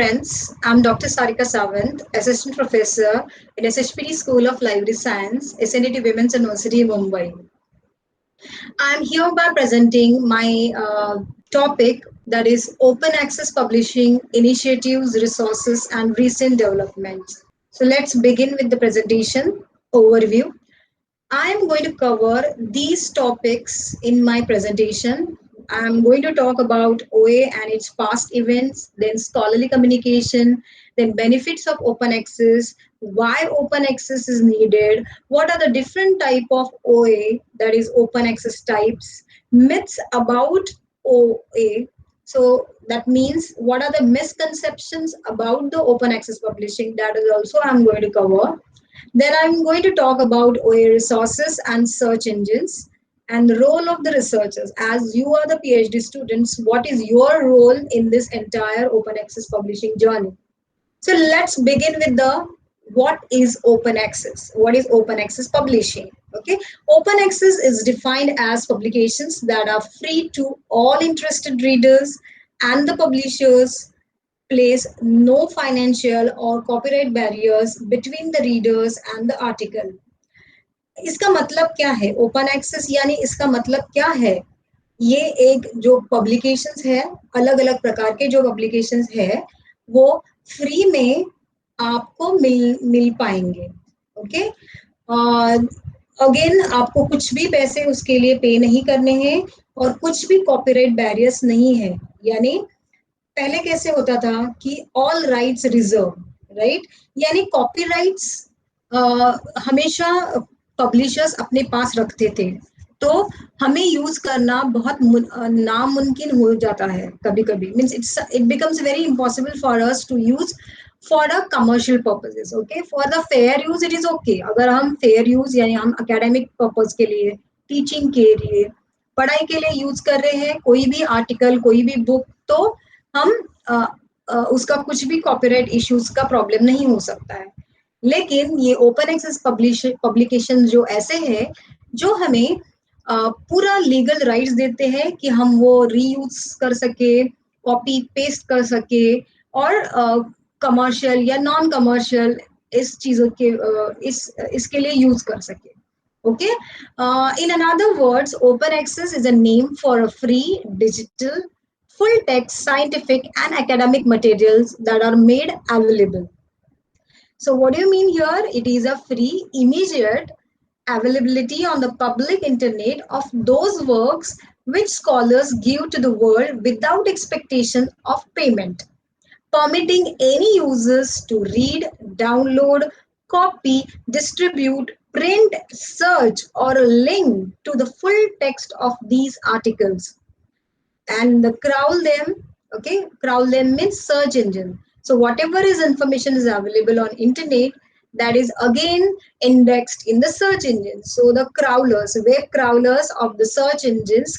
friends, I'm Dr. Sarika Sawant, Assistant Professor in SHPT School of Library Science, SNDT Women's University, Mumbai. I'm hereby presenting my topic, that is Open Access Publishing Initiatives, Resources and Recent Developments. So let's begin with the presentation overview. I am going to cover these topics in my presentation. I'm going to talk about OA and its past events, then scholarly communication, then benefits of open access, why open access is needed, what are the different type of OA, that is open access types, myths about OA. So that means what are the misconceptions about the open access publishing, that is also I'm going to cover. Then I'm going to talk about OA resources and search engines and the role of the researchers. As you are the PhD students, what is your role in this entire open access publishing journey? So let's begin with the what is open access? What is open access publishing? Okay, open access is defined as publications that are free to all interested readers, and the publishers place no financial or copyright barriers between the readers and the article. इसका मतलब क्या है? Open access यानी इसका मतलब क्या है? ये एक जो पब्लिकेशंस है, अलग अलग प्रकार के जो पब्लिकेशंस है, वो फ्री में आपको मिल पाएंगे. ओके, अगेन आपको कुछ भी पैसे उसके लिए पे नहीं करने हैं और कुछ भी कॉपीराइट बैरियर्स नहीं है. यानी पहले कैसे होता था कि ऑल राइट्स रिजर्व, राइट, यानी कॉपीराइट्स हमेशा पब्लिशर्स अपने पास रखते थे, तो हमें यूज करना बहुत नामुमकिन हो जाता है कभी कभी. Means it becomes very impossible for us to use for a commercial purposes. Okay, for the fair use it is okay. अगर हम फेयर यूज यानी हम एकेडमिक पर्पस के लिए, टीचिंग के लिए, पढ़ाई के लिए यूज कर रहे हैं कोई भी आर्टिकल, कोई भी बुक, तो हम उसका कुछ भी कॉपीराइट इश्यूज का प्रॉब्लम नहीं हो सकता है. लेकिन ये ओपन एक्सेस पब्लिकेशन जो ऐसे हैं जो हमें पूरा लीगल राइट्स देते हैं कि हम वो रीयूज कर सके, कॉपी पेस्ट कर सके और कमर्शियल या नॉन कमर्शियल इस चीजों के इसके लिए यूज कर सके. Okay, in other words, open access is a name for a free, digital, full text, scientific and academic materials that are made available. So what do you mean here? It is a free, immediate availability on the public internet of those works which scholars give to the world without expectation of payment, permitting any users to read, download, copy, distribute, print, search or link to the full text of these articles and crawl them. Okay, crawl them means search engine. So whatever is information is available on internet, that is again indexed in the search engine. So the crawlers, web crawlers of the search engines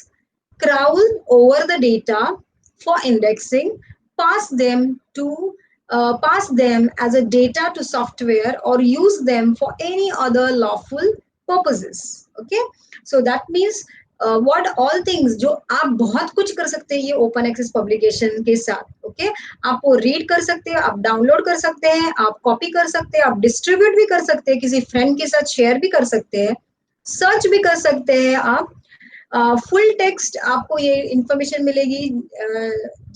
crawl over the data for indexing, pass them as a data to software or use them for any other lawful purposes. Okay, so that means what all things जो आप बहुत कुछ कर सकते हैं ये open access publication के साथ. ओके, आप वो रीड कर सकते हैं, आप डाउनलोड कर सकते हैं, आप कॉपी कर सकते हैं, आप डिस्ट्रीब्यूट भी कर सकते हैं, किसी फ्रेंड के साथ शेयर भी कर सकते हैं, सर्च भी कर सकते हैं. आप फुल टेक्स्ट आपको ये इंफॉर्मेशन मिलेगी,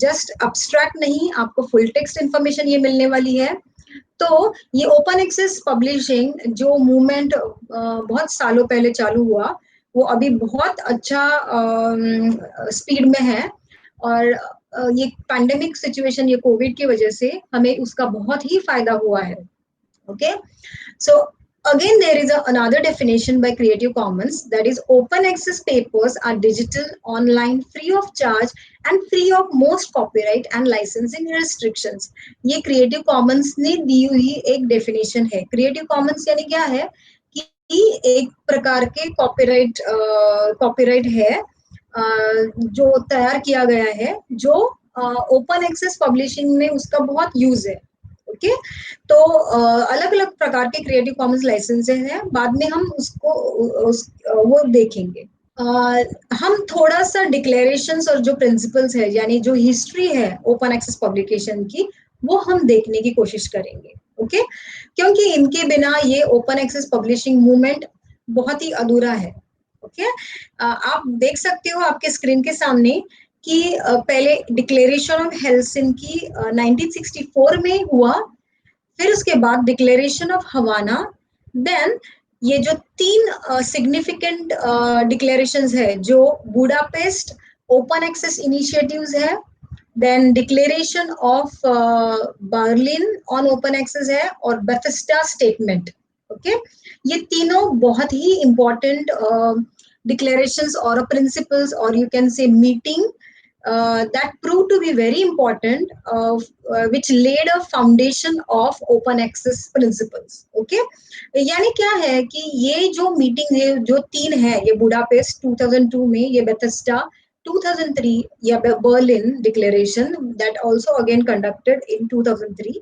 जस्ट अब्स्ट्रैक्ट नहीं, आपको फुल टेक्स्ट इंफॉर्मेशन ये मिलने वाली है. तो ये ओपन एक्सेस पब्लिशिंग जो मूवमेंट बहुत सालों पहले चालू हुआ, वो अभी बहुत अच्छा स्पीड में है और ये पैंडेमिक सिचुएशन, ये कोविड की वजह से हमें उसका बहुत ही फायदा हुआ है. Okay, so again there is another definition by Creative Commons, that is open access papers are digital, online, free of charge and free of most copyright and licensing restrictions. ये Creative Commons ने दी हुई एक definition है. Creative Commons यानी क्या है कि एक प्रकार के कॉपीराइट है जो तैयार किया गया है, जो ओपन एक्सेस पब्लिशिंग में उसका बहुत यूज है. ओके, तो अलग अलग प्रकार के क्रिएटिव कॉमन्स लाइसेंसेस हैं, बाद में हम उसको वो देखेंगे. हम थोड़ा सा डिक्लेरेशंस और जो प्रिंसिपल्स है यानी जो हिस्ट्री है ओपन एक्सेस पब्लिकेशन की वो हम देखने की कोशिश करेंगे। ओके, क्योंकि इनके बिना ये ओपन एक्सेस पब्लिशिंग मूवमेंट बहुत ही अधूरा है। ओके, आप देख सकते हो आपके स्क्रीन के सामने कि पहले डिक्लेरेशन ऑफ हेलसिंकी 1964 में हुआ, फिर उसके बाद डिक्लेरेशन ऑफ हवाना, देन ये जो तीन सिग्निफिकेंट डिक्लेरेशंस है, जो बुडापेस्ट ओपन एक्सेस इनिशिएटिव्स है, then declaration of Berlin on open access है, और बेथेस्डा स्टेटमेंट। ओके, ये तीनों बहुत ही इंपॉर्टेंट डिक्लेरेशंस और प्रिंसिपल्स, और you can say meeting that proved to be very important, which laid a foundation of open access principles. Okay, यानी क्या है कि ये जो मीटिंग है, जो तीन है, ये बुडापेस्ट 2002 में, ये बेथेस्डा 2003, या Berlin declaration that also again conducted in 2003,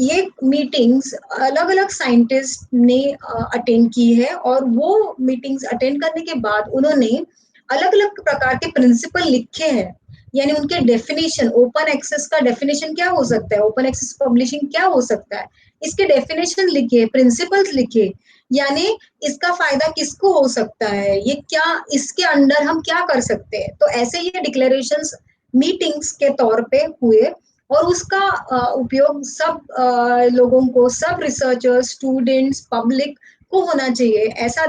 ये मीटिंग्स अलग अलग साइंटिस्ट ने अटेंड की है, और वो मीटिंग्स अटेंड करने के बाद उन्होंने अलग अलग प्रकार के प्रिंसिपल लिखे हैं, यानी उनके डेफिनेशन, ओपन एक्सेस का डेफिनेशन क्या हो सकता है, ओपन एक्सेस पब्लिशिंग क्या हो सकता है, इसके डेफिनेशन लिखे, प्रिंसिपल्स लिखे, यानी इसका फायदा किसको हो सकता है, ये क्या, इसके अंडर हम क्या कर सकते हैं। तो ऐसे ये डिक्लेरेशंस मीटिंग्स के तौर पे हुए, और उसका उपयोग सब लोगों को, सब रिसर्चर्स, स्टूडेंट्स, पब्लिक को होना चाहिए, ऐसा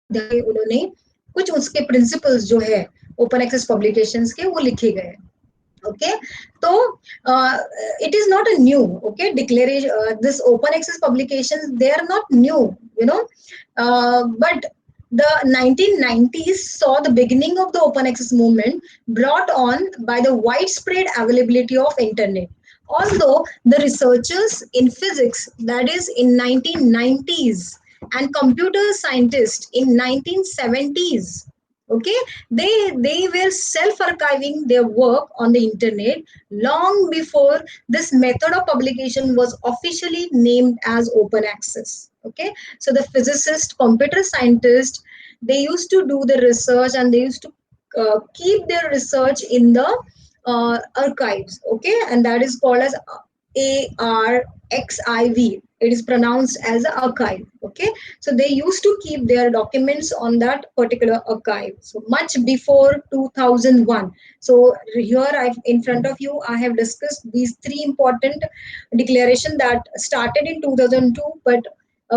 उन्होंने कुछ उसके प्रिंसिपल्स जो है ओपन एक्सेस पब्लिकेशंस के, वो लिखे गए। ओके, तो it is not a new, okay, declaration, this open access publications, they are not new, you know, but the 1990s saw the beginning of the open access movement, brought on by the widespread availability of internet. Although the researchers in physics, that is in 1990s, and computer scientists in 1970s, okay, they were self-archiving their work on the internet long before this method of publication was officially named as open access. Okay, so the physicist, computer scientist, they used to do the research, and they used to keep their research in the archives. Okay, and that is called as ARXIV. It is pronounced as an archive. Okay, so they used to keep their documents on that particular archive, so much before 2001. So here in front of you, I have discussed these three important declarations that started in 2002, but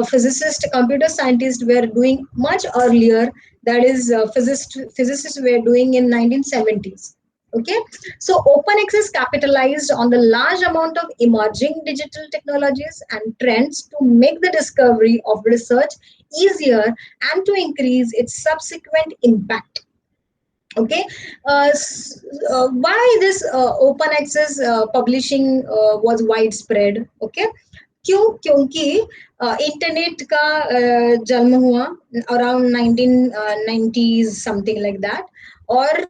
physicists, computer scientists were doing much earlier. That is, physicists were doing in 1970s. Okay, so open access capitalized on the large amount of emerging digital technologies and trends to make the discovery of research easier and to increase its subsequent impact. Okay, why this open access publishing was widespread? Okay, क्यों? क्योंकि internet का जन्म हुआ around 1990s, something like that, और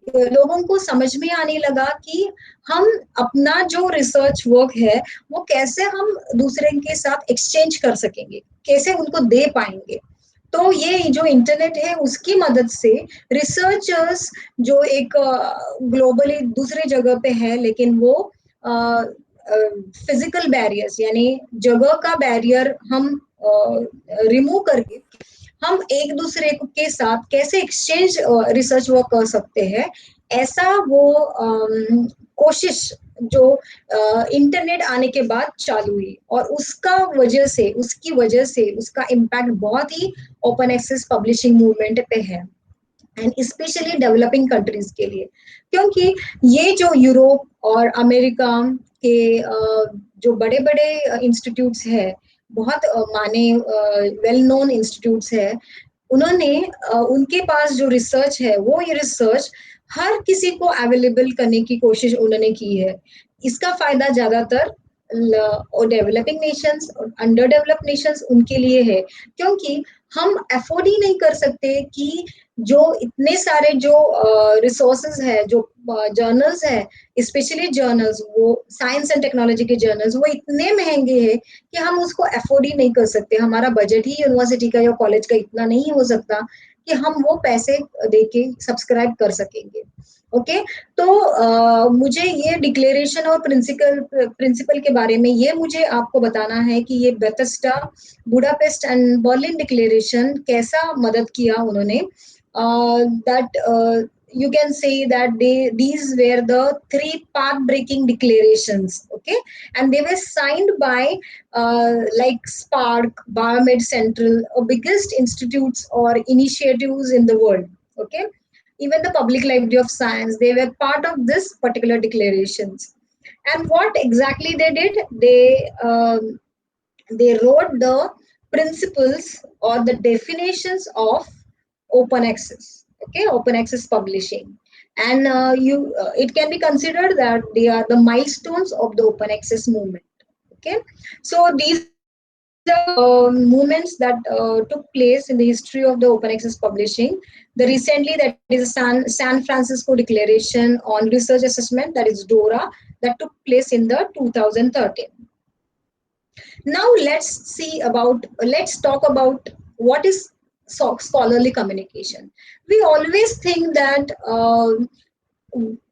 लोगों को समझ में आने लगा कि हम अपना जो रिसर्च वर्क है वो कैसे हम दूसरे के साथ एक्सचेंज कर सकेंगे, कैसे उनको दे पाएंगे। तो ये जो इंटरनेट है उसकी मदद से रिसर्चर्स जो एक ग्लोबली दूसरे जगह पे है, लेकिन वो फिजिकल बैरियर्स, यानी जगह का बैरियर हम रिमूव करके हम एक दूसरे के साथ कैसे एक्सचेंज रिसर्च वर्क कर सकते हैं, ऐसा वो कोशिश जो इंटरनेट आने के बाद चालू हुई, और उसकी वजह से उसका इम्पैक्ट बहुत ही ओपन एक्सेस पब्लिशिंग मूवमेंट पे है, एंड स्पेशली डेवलपिंग कंट्रीज के लिए, क्योंकि ये जो यूरोप और अमेरिका के जो बड़े बड़े इंस्टीट्यूट्स है, बहुत माने वेल नोन इंस्टीट्यूट्स है, उन्होंने उनके पास जो रिसर्च है वो ये रिसर्च हर किसी को अवेलेबल करने की कोशिश उन्होंने की है। इसका फायदा ज्यादातर डेवलपिंग नेशंस और अंडर डेवलप्ड नेशंस उनके लिए है, क्योंकि हम अफोर्ड ही नहीं कर सकते कि जो इतने सारे जो रिसोर्सेज है, जो जर्नल्स है, स्पेशली जर्नल्स, वो साइंस एंड टेक्नोलॉजी के जर्नल्स, वो इतने महंगे हैं कि हम उसको अफोर्ड ही नहीं कर सकते। हमारा बजट ही यूनिवर्सिटी का या कॉलेज का इतना नहीं हो सकता कि हम वो पैसे दे के सब्सक्राइब कर सकेंगे। ओके तो मुझे ये डिक्लेरेशन और प्रिंसिपल के बारे में ये मुझे आपको बताना है कि ये Bethesda, Budapest and Berlin declaration कैसा मदद किया उन्होंने. That you can say that these were the three path breaking declarations, okay, and they were signed by like Spark, Biomed Central, or biggest institutes or initiatives in the world, okay. Even the Public Library of Science, they were part of this particular declarations. And what exactly they did, they wrote the principles or the definitions of open access, okay, open access publishing. And it can be considered that they are the milestones of the open access movement, okay. So these are the movements that took place in the history of the open access publishing. The recently, that is a San Francisco Declaration on Research Assessment, that is DORA, that took place in the 2013. Now let's talk about what is scholarly communication. We always think that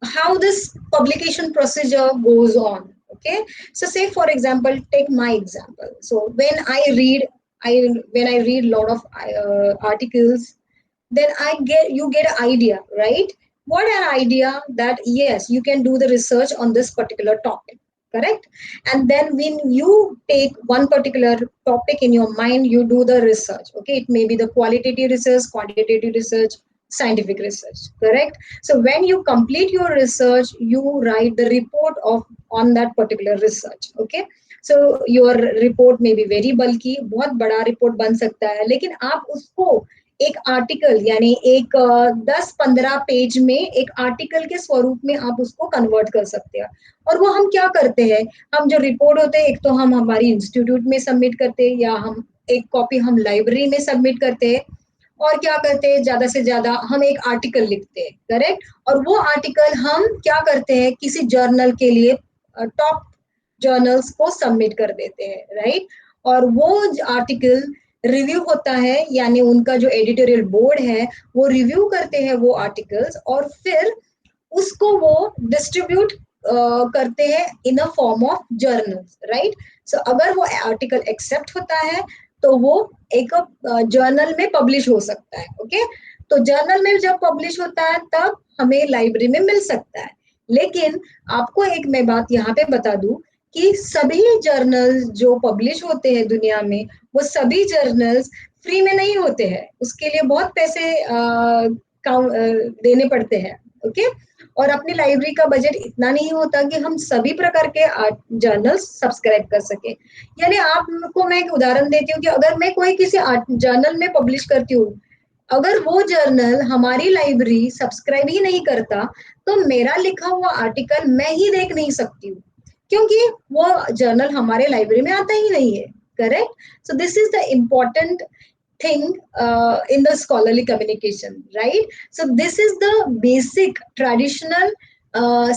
how this publication procedure goes on, okay. So say for example, take my example. So when I read a lot of articles, then you get an idea, right? What an idea that yes, you can do the research on this particular topic, correct? And then when you take one particular topic in your mind, you do the research, okay. It may be the qualitative research, quantitative research, scientific research, correct? So when you complete your research, you write the report of on that particular research, okay. So your report may be very bulky, बहुत बड़ा report बन सकता है, लेकिन आप उसको एक article यानी एक 10-15 पेज में एक आर्टिकल के स्वरूप में आप उसको कन्वर्ट कर सकते हैं. और वो हम क्या करते हैं, हम जो रिपोर्ट होते हैं, एक तो हम हमारी इंस्टीट्यूट में सबमिट करते हैं, या हम एक कॉपी हम लाइब्रेरी में सबमिट करते हैं, और क्या करते हैं, ज्यादा से ज्यादा हम एक आर्टिकल लिखते हैं, करेक्ट. और वो आर्टिकल हम क्या करते हैं, किसी जर्नल के लिए टॉप जर्नल्स को सबमिट कर देते हैं, राइट. और वो आर्टिकल रिव्यू होता है, यानी उनका जो एडिटोरियल बोर्ड है वो रिव्यू करते हैं वो आर्टिकल्स, और फिर उसको वो डिस्ट्रीब्यूट करते हैं in a form of journals, right. So अगर वो आर्टिकल एक्सेप्ट होता है तो वो एक जर्नल में पब्लिश हो सकता है, ओके. तो जर्नल में जब पब्लिश होता है तब हमें लाइब्रेरी में मिल सकता है. लेकिन आपको एक मैं बात यहाँ पे बता दूं कि सभी जर्नल्स जो पब्लिश होते हैं दुनिया में, वो सभी जर्नल्स फ्री में नहीं होते हैं, उसके लिए बहुत पैसे देने पड़ते हैं, ओके. और अपनी लाइब्रेरी का बजट इतना नहीं होता कि हम सभी प्रकार के जर्नल्स सब्सक्राइब कर सके. यानी आपको मैं एक उदाहरण देती हूँ कि अगर मैं कोई किसी जर्नल में पब्लिश करती हूँ, अगर वो जर्नल हमारी लाइब्रेरी सब्सक्राइब ही नहीं करता, तो मेरा लिखा हुआ आर्टिकल मैं ही देख नहीं सकती हूँ, क्योंकि वो जर्नल हमारे लाइब्रेरी में आता ही नहीं है, correct. So this is the important thing in the scholarly communication, right? So this is the basic traditional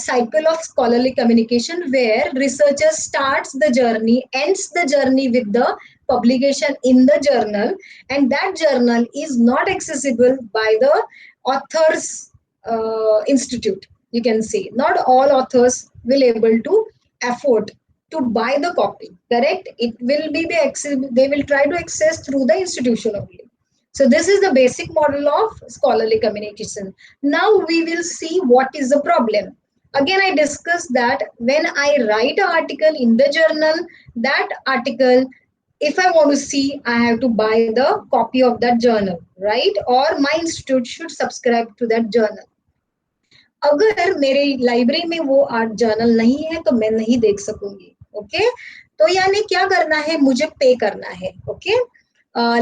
cycle of scholarly communication, where researcher starts the journey, ends the journey with the publication in the journal, and that journal is not accessible by the author's institute. You can see not all authors will able to afford to buy the copy, correct. It will be they will try to access through the institution only. So this is the basic model of scholarly communication. Now we will see what is the problem. Again, I discussed that when I write an article in the journal, that article, if I want to see, I have to buy the copy of that journal, right? Or my institute should subscribe to that journal. अगर मेरे library में वो art journal नहीं है तो मैं नहीं देख सकूंगी, ओके. तो यानी क्या करना है, मुझे पे करना है, ओके.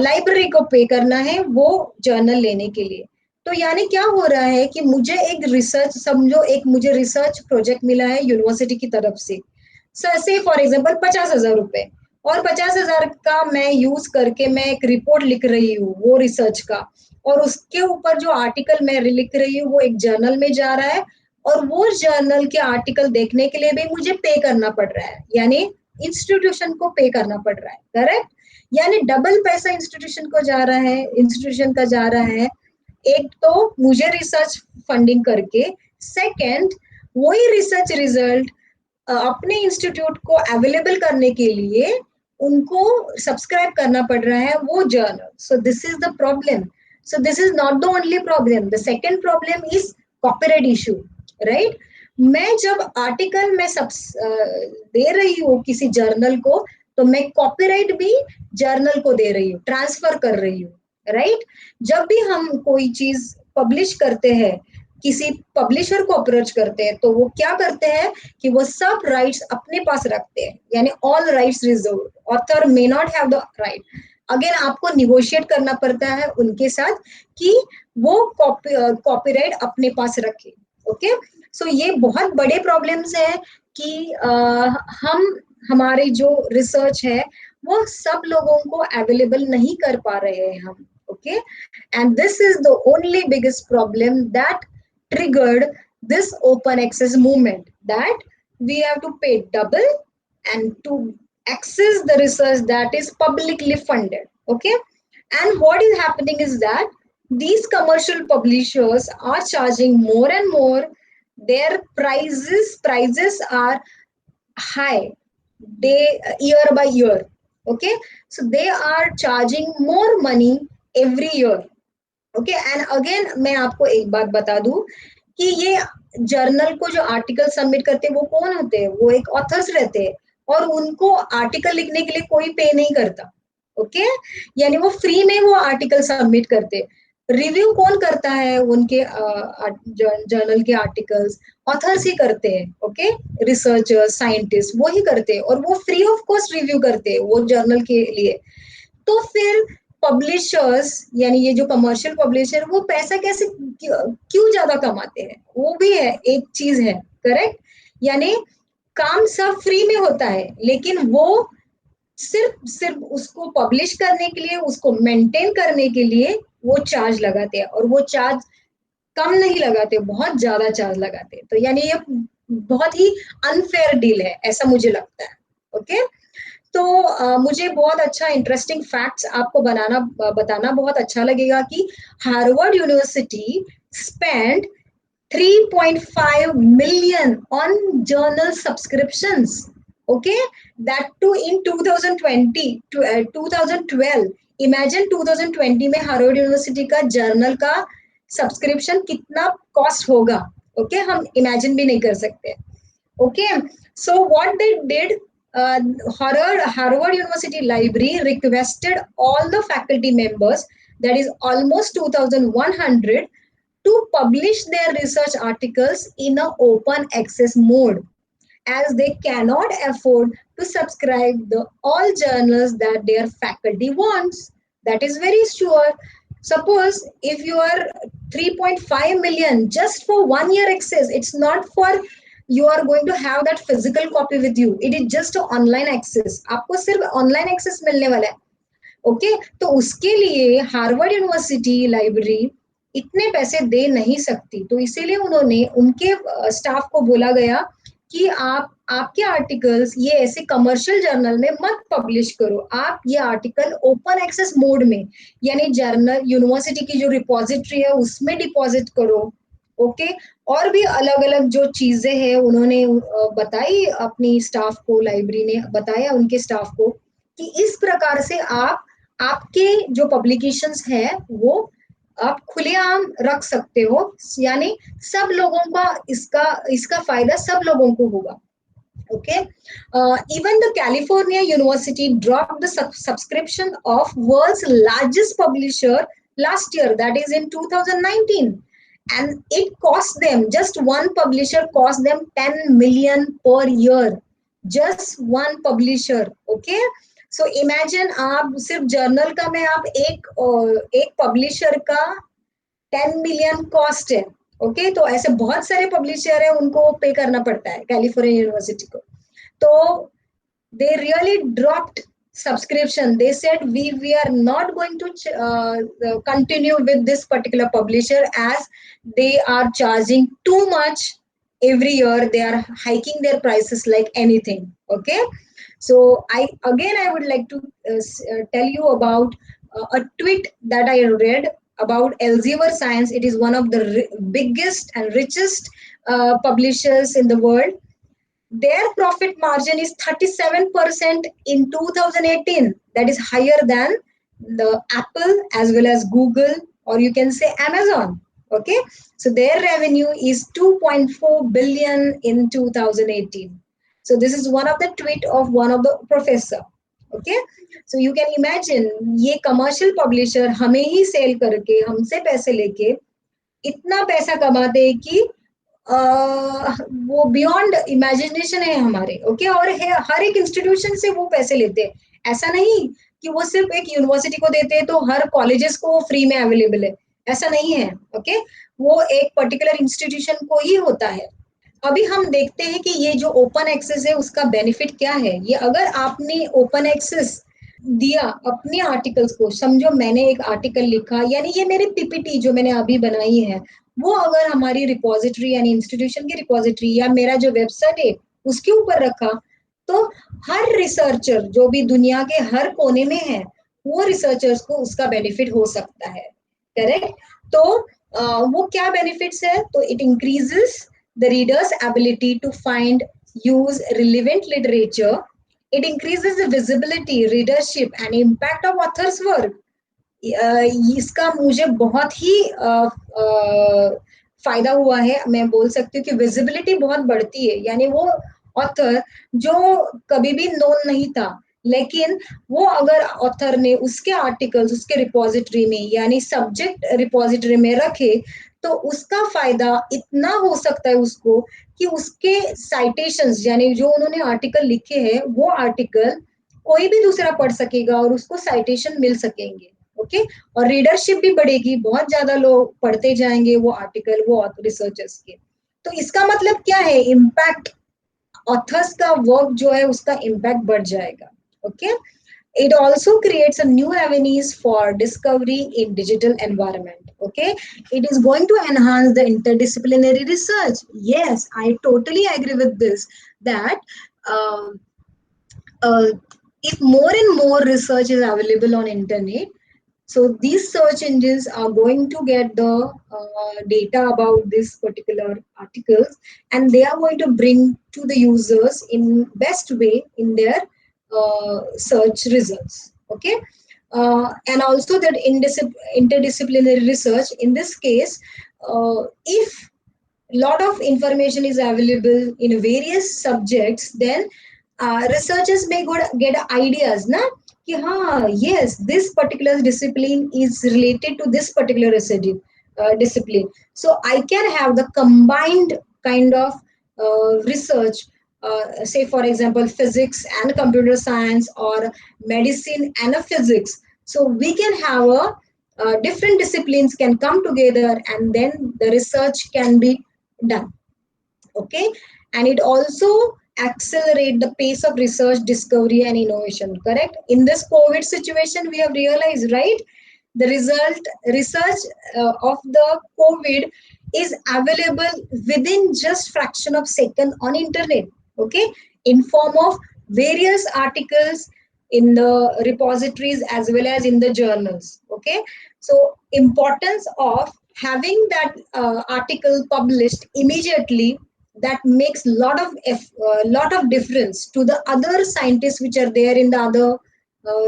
लाइब्रेरी को पे करना है वो जर्नल लेने के लिए. तो यानी क्या हो रहा है कि मुझे एक रिसर्च, समझो एक मुझे रिसर्च प्रोजेक्ट मिला है यूनिवर्सिटी की तरफ से, से फॉर एग्जाम्पल 50,000 रुपए, और 50,000 का मैं यूज करके मैं एक रिपोर्ट लिख रही हूँ वो रिसर्च का, और उसके ऊपर जो आर्टिकल मैं लिख रही हूँ वो एक जर्नल में जा रहा है, और वो जर्नल के आर्टिकल देखने के लिए भी मुझे पे करना पड़ रहा है, यानी इंस्टीट्यूशन को पे करना पड़ रहा है, करेक्ट. यानी डबल पैसा इंस्टीट्यूशन को जा रहा है, इंस्टीट्यूशन का जा रहा है. एक तो मुझे रिसर्च फंडिंग करके सेकेंड, वही रिसर्च रिजल्ट अपने इंस्टीट्यूट को अवेलेबल करने के लिए उनको सब्सक्राइब करना पड़ रहा है वो journal. So this is the problem. So this is not the only problem. The second problem is copyright issue, right. मैं जब आर्टिकल में दे रही हूँ किसी जर्नल को, तो मैं कॉपीराइट भी जर्नल को दे रही हूँ, ट्रांसफर कर रही हूँ, राइट. जब भी हम कोई चीज पब्लिश करते हैं, किसी पब्लिशर को अप्रोच करते हैं, तो वो क्या करते हैं कि वो सब राइट्स अपने पास रखते हैं, यानी all rights reserve. Author may not have the right. Again आपको निगोशिएट करना पड़ता है उनके साथ कि वो कॉपीराइट अपने पास रखे. ओके. सो ये बहुत बड़े प्रॉब्लम्स है कि हमारी जो रिसर्च है वो सब लोगों को अवेलेबल नहीं कर पा रहे हैं हम. Okay. And this is the only biggest problem that triggered this open access movement, that we have to pay double and to access the research that is publicly funded. Okay. And what is happening is that these commercial publishers are charging more and more. Their prices are high year by year. Okay. So they are charging more money every year. Okay. And again मैं आपको एक बात बता दूं कि ये journal को जो आर्टिकल सबमिट करते हैं वो कौन होते हैं? वो एक ऑथर्स रहते हैं और उनको आर्टिकल लिखने के लिए कोई पे नहीं करता. ओके. यानी वो फ्री में वो आर्टिकल सबमिट करते हैं. रिव्यू कौन करता है उनके जर्नल के आर्टिकल्स? ऑथर्स ही करते हैं. ओके. रिसर्चर्स, साइंटिस्ट वो ही करते हैं और वो फ्री ऑफ कॉस्ट रिव्यू करते हैं वो जर्नल के लिए. तो फिर पब्लिशर्स यानी ये जो कमर्शियल पब्लिशर वो पैसा कैसे क्यों ज्यादा कमाते हैं? वो भी है एक चीज है. करेक्ट. यानी काम सब फ्री में होता है, लेकिन वो सिर्फ उसको पब्लिश करने के लिए, उसको मेंटेन करने के लिए वो चार्ज लगाते हैं, और वो चार्ज कम नहीं लगाते, बहुत ज्यादा चार्ज लगाते हैं. तो यानी ये बहुत ही अनफेयर डील है, ऐसा मुझे लगता है. ओके. तो मुझे बहुत अच्छा इंटरेस्टिंग फैक्ट्स आपको बताना बहुत अच्छा लगेगा कि Harvard university spend 3.5 million on journal subscriptions. Okay, that too in 2012. Imagine 2020 में हार्वर्ड यूनिवर्सिटी का जर्नल का सब्सक्रिप्शन कितना कॉस्ट होगा. ओके. हम इमेजिन भी नहीं कर सकते. Okay. So what they did, Harvard University Library requested all the faculty members, that is almost 2,100, to publish their research articles in an open access mode, as they cannot afford to subscribe the all journals that their faculty wants. That is very sure. Suppose if you are 3.5 million just for 1 year access, it's not for you are going to have that physical copy with you. It is just online access. आपको सिर्फ online access मिलने वाला है. Okay. तो उसके लिए Harvard university library इतने पैसे दे नहीं सकती. तो इसीलिए उन्होंने उनके स्टाफ को बोला गया कि आपके आर्टिकल्स ये ऐसे कमर्शियल जर्नल में मत पब्लिश करो. आप ये आर्टिकल ओपन एक्सेस मोड में, यानी जर्नल यूनिवर्सिटी की जो रिपोजिटरी है उसमें डिपॉजिट करो. ओके. और भी अलग अलग जो चीजें हैं उन्होंने बताई अपनी स्टाफ को, लाइब्रेरी ने बताया उनके स्टाफ को कि इस प्रकार से आपके जो पब्लिकेशंस है वो आप खुलेआम रख सकते हो, यानी सब लोगों का इसका फायदा सब लोगों को होगा. Okay. Even the California University dropped the subscription of world's largest publisher last year, that is in 2019, and it cost them, just one publisher cost them 10 million per year, just one publisher. Okay. So imagine आप सिर्फ journal का में आप एक publisher का 10 million cost है. Okay. तो ऐसे बहुत सारे पब्लिशर है, उनको पे करना पड़ता है कैलिफोर्निया यूनिवर्सिटी को. तो they really dropped subscription. They said we are not going to continue with this particular publisher as they are charging too much every year. They are hiking their prices like anything. Okay. So I would like to tell you about a tweet that I read about Elsevier Science. It is one of the biggest and richest publishers in the world. Their profit margin is 37% in 2018. That is higher than the Apple as well as Google, or you can say Amazon. Okay, so their revenue is 2.4 billion in 2018. So this is one of the tweet of one of the professor. Okay, so you can imagine ये commercial publisher हमें ही cell करके हमसे पैसे लेके इतना पैसा कमाते हैं कि वो बियॉन्ड इमेजिनेशन है हमारे. ओके, और हर एक इंस्टीट्यूशन से वो पैसे लेते हैं. ऐसा नहीं कि वो सिर्फ एक यूनिवर्सिटी को देते हैं तो हर कॉलेजेस को फ्री में अवेलेबल है, ऐसा नहीं है. ओके, वो एक पर्टिकुलर इंस्टीट्यूशन को ही होता है. अभी हम देखते हैं कि ये जो ओपन एक्सेस है उसका बेनिफिट क्या है. ये अगर आपने ओपन एक्सेस दिया अपने आर्टिकल्स को, समझो मैंने एक आर्टिकल लिखा, यानी ये मेरी पीपीटी जो मैंने अभी बनाई है वो अगर हमारी रिपोजिटरी यानी इंस्टीट्यूशन की रिपोजिटरी या मेरा जो वेबसाइट है उसके ऊपर रखा, तो हर रिसर्चर जो भी दुनिया के हर कोने में है वो रिसर्चर्स को उसका बेनिफिट हो सकता है. करेक्ट. तो वो क्या बेनिफिट्स है, तो it increases the readers ability to find use relevant literature. It increases the visibility, readership and impact of author's work. इसका मुझे बहुत ही फायदा हुआ है. मैं बोल सकती हूँ कि विजिबिलिटी बहुत बढ़ती है. यानी वो ऑथर जो कभी भी नोन नहीं था, लेकिन वो अगर ऑथर ने उसके आर्टिकल्स उसके रिपोजिटरी में यानी सब्जेक्ट रिपोजिटरी में रखे, तो उसका फायदा इतना हो सकता है उसको कि उसके साइटेशंस यानी जो उन्होंने आर्टिकल लिखे हैं वो आर्टिकल कोई भी दूसरा पढ़ सकेगा और उसको साइटेशन मिल सकेंगे. ओके, और रीडरशिप भी बढ़ेगी, बहुत ज्यादा लोग पढ़ते जाएंगे वो आर्टिकल वो रिसर्चर्स के. तो इसका मतलब क्या है, इम्पैक्ट ऑथर्स का वर्क जो है उसका इम्पैक्ट बढ़ जाएगा. Okay, it also creates a new avenues for discovery in digital environment. Okay, it is going to enhance the interdisciplinary research. Yes, I totally agree with this, that uh, if more and more research is available on internet, so these search engines are going to get the data about this particular articles, and they are going to bring to the users in best way in their search results. Okay, and also that interdisciplinary research, in this case, if lot of information is available in various subjects, then researchers may get ideas na कि हाँ, yes, this particular discipline is related to this particular discipline, so I can have the combined kind of research, say for example physics and computer science, or medicine and a physics. So we can have a different disciplines can come together and then the research can be done. Okay, and it also accelerate the pace of research, discovery and innovation. Correct. In this COVID situation we have realized, right, the research of the COVID is available within just fraction of second on internet. Okay, in form of various articles in the repositories as well as in the journals. Okay, so importance of having that article published immediately, that makes lot of difference to the other scientists which are there in the other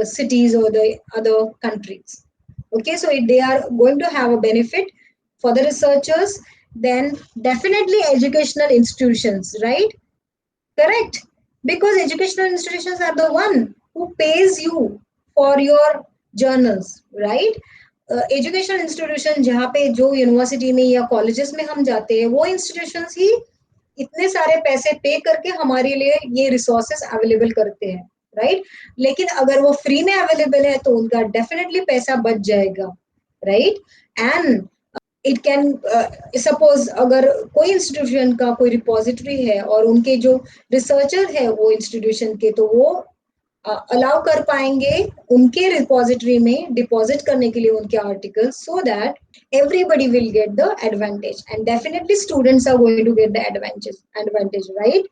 cities or the other countries. Okay, so if they are going to have a benefit for the researchers, then definitely educational institutions, right? Correct, because educational institutions are the one who pays you for your journals, right? Educational institution जहाँ पे जो university में या colleges में हम जाते हैं, वो इंस्टीट्यूशंस ही इतने सारे पैसे पे करके हमारे लिए ये रिसोर्सेस अवेलेबल करते हैं, राइट? लेकिन अगर वो फ्री में अवेलेबल है तो उनका डेफिनेटली पैसा बच जाएगा, right? And it can suppose अगर कोई इंस्टीट्यूशन का कोई रिपोजिटरी है और उनके जो रिसर्चर है वो इंस्टीट्यूशन के, तो वो अलाउ कर पाएंगे उनके रिपोजिटरी में डिपॉजिट करने के लिए उनके articles, so that everybody will get the advantage, and definitely students are going to get the advantage, right?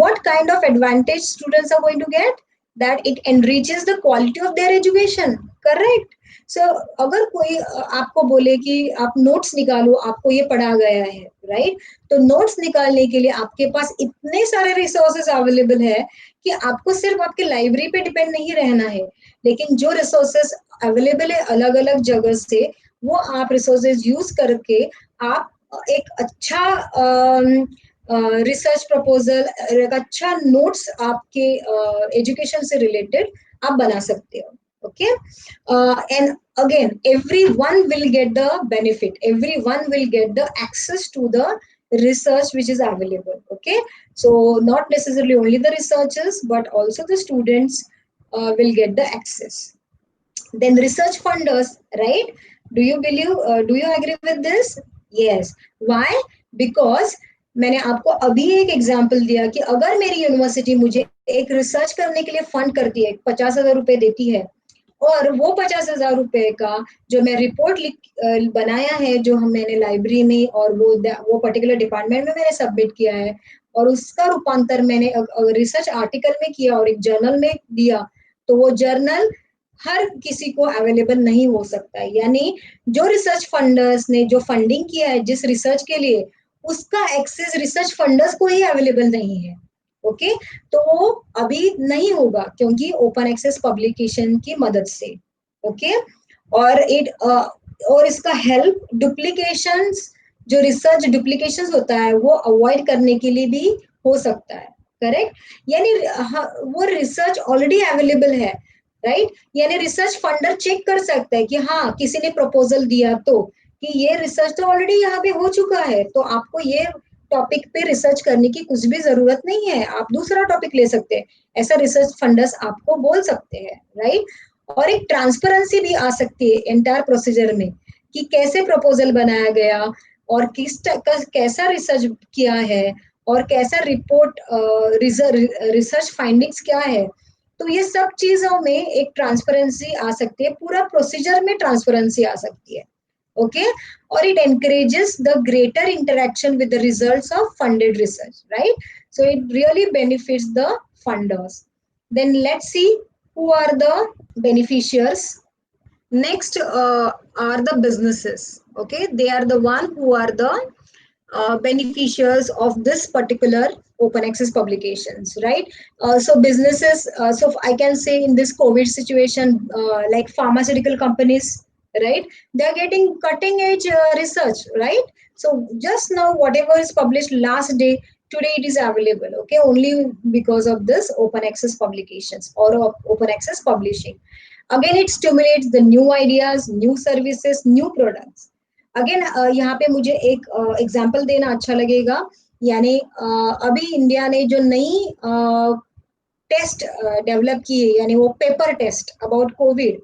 What kind of advantage students are going to get? That it enriches the quality of their education. Correct. So अगर कोई आपको बोले कि आप notes निकालो, आपको ये पढ़ा गया है, राइट, तो नोट्स निकालने के लिए आपके पास इतने सारे रिसोर्सेज अवेलेबल है कि आपको सिर्फ आपके लाइब्रेरी पे डिपेंड नहीं रहना है, लेकिन जो रिसोर्सेज अवेलेबल है अलग अलग जगह से, वो आप रिसोर्सेज यूज करके आप एक अच्छा रिसर्च प्रपोजल, एक अच्छा नोट्स आपके एजुकेशन से रिलेटेड आप बना सकते हो. Okay, and again everyone will get the benefit, everyone will get the access to the research which is available. Okay, so not necessarily only the researchers but also the students will get the access. Then research funders, right? Do you agree with this? Yes. Why? Because मैंने आपको अभी एक example दिया कि अगर मेरी university मुझे एक रिसर्च करने के लिए फंड करती है, 50,000 रुपए देती है, और वो 50,000 रुपए का जो मैं रिपोर्ट बनाया है, जो मैंने लाइब्रेरी में और वो पर्टिकुलर डिपार्टमेंट में मैंने सबमिट किया है, और उसका रूपांतर मैंने रिसर्च आर्टिकल में किया और एक जर्नल में दिया, तो वो जर्नल हर किसी को अवेलेबल नहीं हो सकता है. यानी जो रिसर्च फंडर्स ने जो फंडिंग किया है जिस रिसर्च के लिए, उसका एक्सेस रिसर्च फंडर्स को ही अवेलेबल नहीं है. ओके, तो वो अभी नहीं होगा क्योंकि ओपन एक्सेस पब्लिकेशन की मदद से. ओके, और इसका हेल्प डुप्लीकेशंस, जो रिसर्च डुप्लीकेशंस होता है वो अवॉइड करने के लिए भी हो सकता है. करेक्ट, यानी वो रिसर्च ऑलरेडी अवेलेबल है, राइट, यानी रिसर्च फंडर चेक कर सकता है कि हाँ किसी ने प्रपोजल दिया तो कि ये रिसर्च तो ऑलरेडी यहाँ पे हो चुका है, तो आपको ये टॉपिक पे रिसर्च करने की कुछ भी जरूरत नहीं है, आप दूसरा टॉपिक ले सकते हैं, ऐसा रिसर्च फंडर्स आपको बोल सकते हैं, राइट. और एक ट्रांसपेरेंसी भी आ सकती है एंटायर प्रोसीजर में कि कैसे प्रपोजल बनाया गया और कैसा रिसर्च किया है और कैसा रिपोर्ट रिसर्च फाइंडिंग्स क्या है. तो ये सब चीजों में एक ट्रांसपेरेंसी आ सकती है, पूरा प्रोसीजर में ट्रांसपेरेंसी आ सकती है. Okay, or it encourages the greater interaction with the results of funded research, right? So it really benefits the funders. Then let's see who are the beneficiaries. Next are the businesses. Okay, they are the one who are the beneficiaries of this particular open access publications, right? So businesses, so I can say in this COVID situation, like pharmaceutical companies, right, they're getting cutting edge research, right? So just now whatever is published last day, today it is available, okay, only because of this open access publications or open access publishing. Again, it stimulates the new ideas, new services, new products. Again यहाँ पे मुझे एक example देना अच्छा लगेगा. यानी अभी India ने जो नई टेस्ट डेवलप की है, यानी वो paper test about Covid,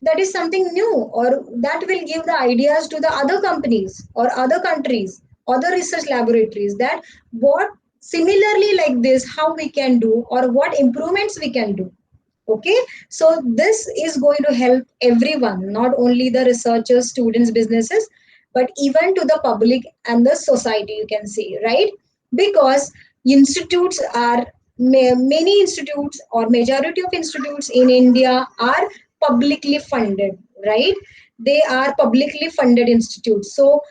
that is something new, or that will give the ideas to the other companies or other countries, other research laboratories, that what similarly like this how we can do or what improvements we can do. Okay, so this is going to help everyone, not only the researchers, students, businesses, but even to the public and the society, you can see, right? Because institutes are, many institutes or majority of institutes in India are publicly funded, right? They are publicly funded institutes, so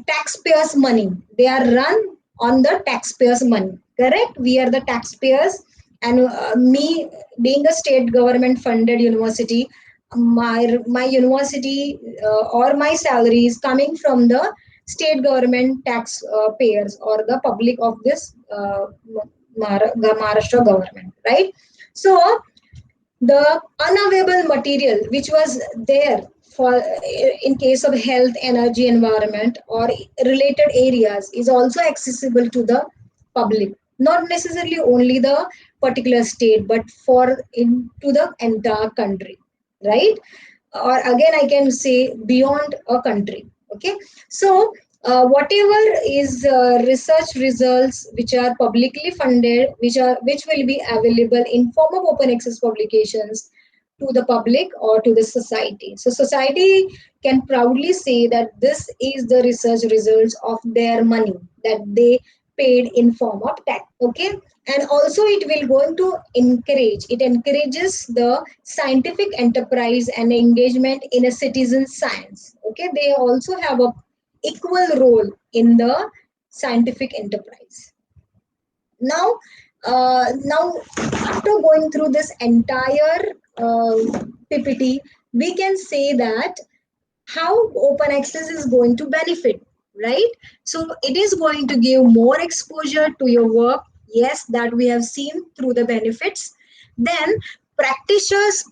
taxpayers money, they are run on the taxpayers money, correct? We are the taxpayers, and me being a state government funded university, my university or my salary is coming from the state government tax payers or the public of this Maharashtra government, right? So the unavailable material which was there for in case of health, energy, environment or related areas is also accessible to the public, not necessarily only the particular state but for into the entire country, right? Or again I can say beyond a country. Okay, so whatever is research results which are publicly funded, which will be available in form of open access publications to the public or to the society. So society can proudly say that this is the research results of their money that they paid in form of tax. Okay, and also it will going to encourage, it encourages the scientific enterprise and engagement in a citizen science. Okay, they also have a equal role in the scientific enterprise. Now after going through this entire PPT, we can say that how open access is going to benefit, right? So it is going to give more exposure to your work. Yes, that we have seen through the benefits. Then practitioners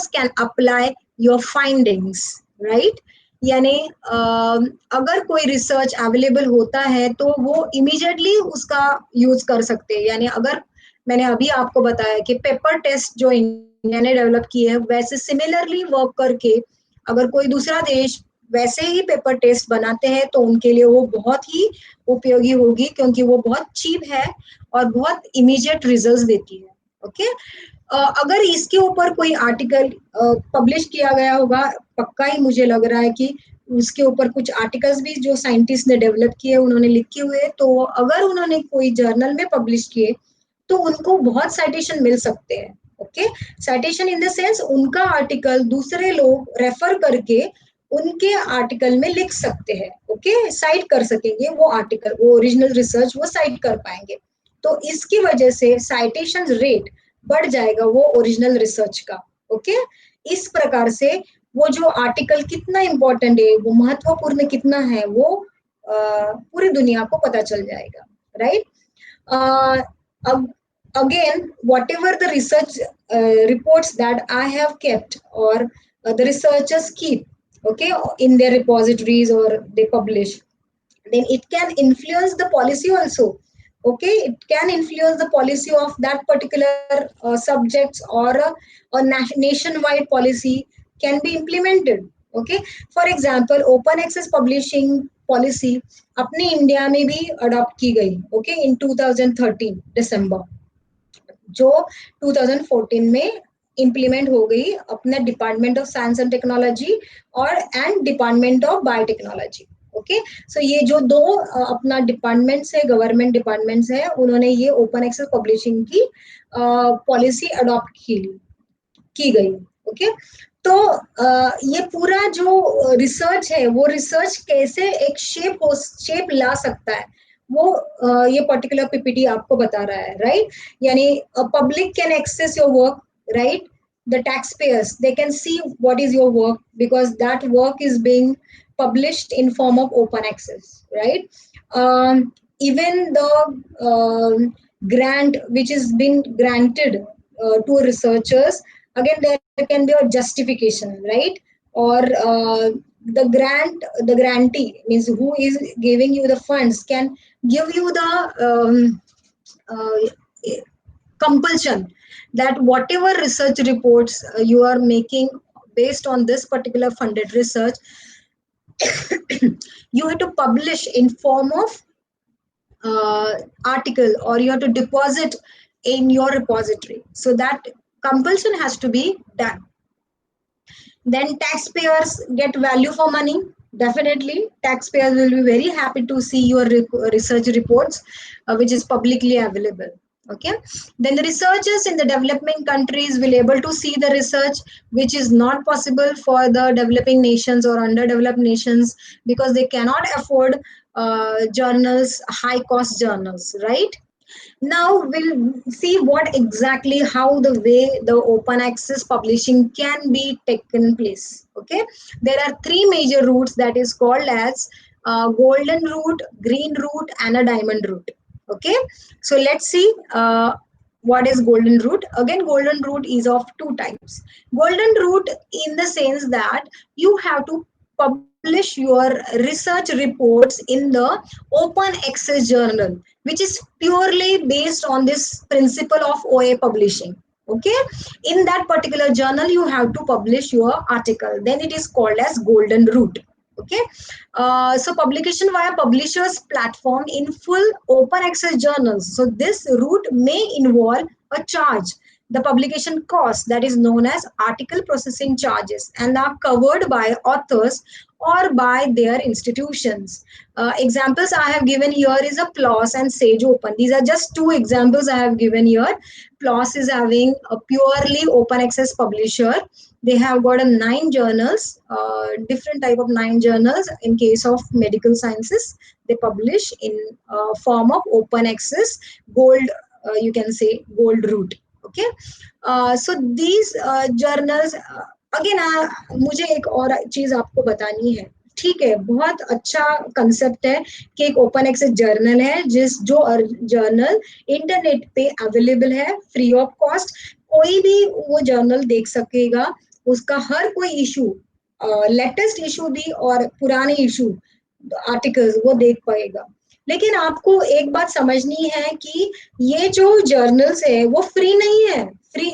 can apply your findings, right? यानी अगर कोई research available होता है तो वो immediately उसका use कर सकते हैं. यानी अगर मैंने अभी आपको बताया कि पेपर टेस्ट जो इंडिया ने डेवलप की है, वैसे सिमिलरली वर्क करके अगर कोई दूसरा देश वैसे ही पेपर टेस्ट बनाते हैं तो उनके लिए वो बहुत ही उपयोगी होगी, क्योंकि वो बहुत चीप है और बहुत इमीडिएट रिजल्ट्स देती है. ओके, अगर इसके ऊपर कोई आर्टिकल पब्लिश किया गया होगा, पक्का ही मुझे लग रहा है कि उसके ऊपर कुछ आर्टिकल्स भी जो साइंटिस्ट ने डेवलप किए उन्होंने लिखे हुए, तो अगर उन्होंने कोई जर्नल में पब्लिश किए तो उनको बहुत साइटेशन मिल सकते हैं. Okay, citation in the sense उनका आर्टिकल दूसरे लोग रेफर करके उनके आर्टिकल में लिख सकते हैं. ओके, साइट कर सकेंगे वो आर्टिकल, वो ओरिजिनल रिसर्च वो साइट कर पाएंगे. तो इसकी वजह से साइटेशन रेट बढ़ जाएगा वो ओरिजिनल रिसर्च का. ओके, इस प्रकार से वो जो आर्टिकल कितना इम्पोर्टेंट है, वो महत्वपूर्ण कितना है, वो पूरी दुनिया को पता चल जाएगा. Right? Again, whatever the research reports that I have kept, or the researchers keep, okay, in their repositories or they publish, then it can influence the policy also. Okay, it can influence the policy of that particular subjects, or a nationwide policy can be implemented. Okay, for example, open access publishing policy अपने India में भी adopt की गई. Okay, इन 2013 दिसंबर, जो 2014 में implement हो गई अपने department of science and technology और and department of biotechnology. Okay, so ये जो दो अपना डिपार्टमेंट्स है, गवर्नमेंट डिपार्टमेंट्स है, उन्होंने ये ओपन एक्सेस पब्लिशिंग की पॉलिसी अडॉप्ट की गई. ओके, तो ये पूरा जो रिसर्च है, वो रिसर्च कैसे एक शेप ला सकता है, वो ये पर्टिकुलर पीपीटी आपको बता रहा है. राइट? यानी public can access your work, right? The taxpayers, they can see what is your work because that work is being published in form of open access, right? Even the grant which has been granted to researchers, again there can be a justification, right? Or the grantee, means who is giving you the funds, can give you the compulsion that whatever research reports you are making based on this particular funded research, you have to publish in form of article, or you have to deposit in your repository. So that compulsion has to be done. Then taxpayers get value for money. Definitely, taxpayers will be very happy to see your research reports, which is publicly available. Okay, then the researchers in the developing countries will able to see the research which is not possible for the developing nations or underdeveloped nations, because they cannot afford journals, high cost journals, right? Now we'll see what exactly how the way the open access publishing can be taken place. Okay, there are three major routes that is called as golden route, green route, and a diamond route. Okay, so let's see what is golden route. Again, golden route is of two types. Golden route in the sense that you have to publish your research reports in the open access journal, which is purely based on this principle of OA publishing. Okay, in that particular journal you have to publish your article, then it is called as golden route. Okay, so publication via publishers platform in full open access journals. So this route may involve a charge, the publication cost, that is known as article processing charges, and are covered by authors or by their institutions. Examples I have given here is a PLOS and Sage Open. These are just two examples I have given here. PLOS is having a purely open access publisher. They have got a 9 journals, different type of 9 journals. In case of medical sciences, they publish in form of open access gold, you can say gold route. Okay, so these journals, again मुझे एक और चीज आपको बतानी है. ठीक है, बहुत अच्छा कंसेप्ट है कि एक ओपन एक्सेस जर्नल है जो जर्नल इंटरनेट पे अवेलेबल है फ्री ऑफ कॉस्ट. कोई भी वो जर्नल देख सकेगा, उसका हर कोई इशू, लेटेस्ट इशू भी और पुराने इशू आर्टिकल्स वो देख पाएगा. लेकिन आपको एक बात समझनी है कि ये जो जर्नल्स है वो फ्री नहीं है. Free,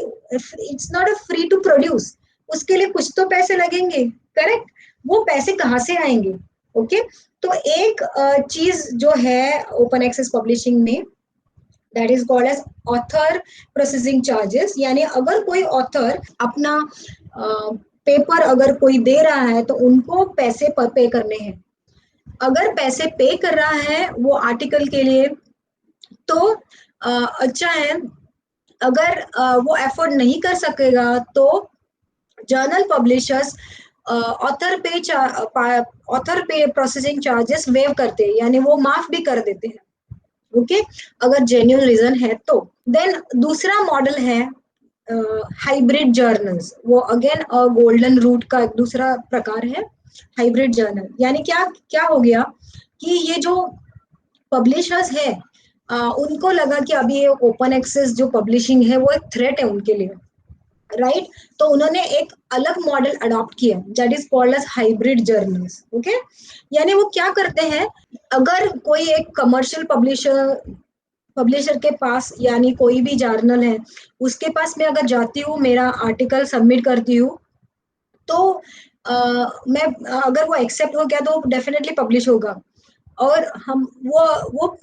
it's not a free to produce. उसके लिए कुछ तो पैसे लगेंगे, करेक्ट? वो पैसे कहाँ से आएंगे? ओके, तो एक चीज जो है ओपन एक्सेस पब्लिशिंग में, that is called as author processing charges. यानी अगर कोई ऑथर अपना पेपर अगर कोई दे रहा है तो उनको पैसे पर पे करने हैं. अगर पैसे पे कर रहा है वो आर्टिकल के लिए तो अच्छा है. अगर वो एफोर्ड नहीं कर सकेगा तो जर्नल पब्लिशर्स ऑथर पे प्रोसेसिंग चार्जेस वेव करते हैं, यानी वो माफ भी कर देते हैं. ओके, अगर जेन्युइन रीजन है तो. देन दूसरा मॉडल है हाइब्रिड जर्नल्स. वो अगेन गोल्डन रूट का दूसरा प्रकार है हाइब्रिड जर्नल. यानी क्या हो गया कि ये जो पब्लिशर्स है उनको लगा कि अभी ये ओपन एक्सेस जो पब्लिशिंग है वो एक थ्रेट है उनके लिए, राइट? तो उन्होंने एक अलग मॉडल अडॉप्ट किया, that is called as hybrid journals. Okay, यानी वो क्या करते हैं, अगर कोई एक कमर्शियल पब्लिशर के पास, यानी कोई भी जर्नल है उसके पास मैं अगर जाती हूँ, मेरा आर्टिकल सबमिट करती हूँ, तो मैं अगर वो एक्सेप्ट हो गया तो डेफिनेटली पब्लिश होगा. और हम वो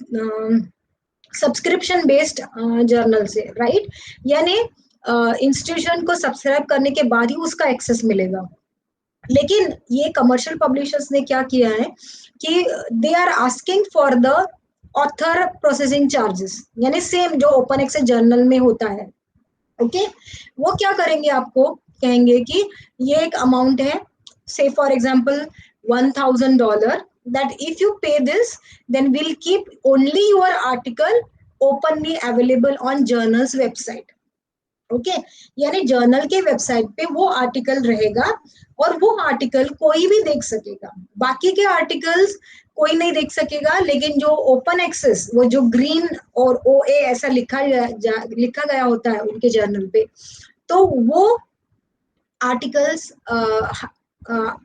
सब्सक्रिप्शन बेस्ड जर्नल से, राइट? यानी इंस्टीट्यूशन को सब्सक्राइब करने के बाद ही उसका एक्सेस मिलेगा. लेकिन ये कमर्शियल पब्लिशर्स ने क्या किया है कि they are asking for the author processing charges, यानी सेम जो ओपन एक्सेस जर्नल में होता है. ओके, वो क्या करेंगे, आपको कहेंगे कि ये एक अमाउंट है, say for example $1,000, that if you pay this then we'll keep only your article openly available on journal's website. Okay, यानी जर्नल के वेबसाइट पे वो आर्टिकल रहेगा और वो आर्टिकल कोई भी देख सकेगा. बाकी के आर्टिकल्स कोई नहीं देख सकेगा, लेकिन जो ओपन एक्सेस, वो जो ग्रीन और OA ऐसा लिखा गया होता है उनके जर्नल पे, तो वो आर्टिकल्स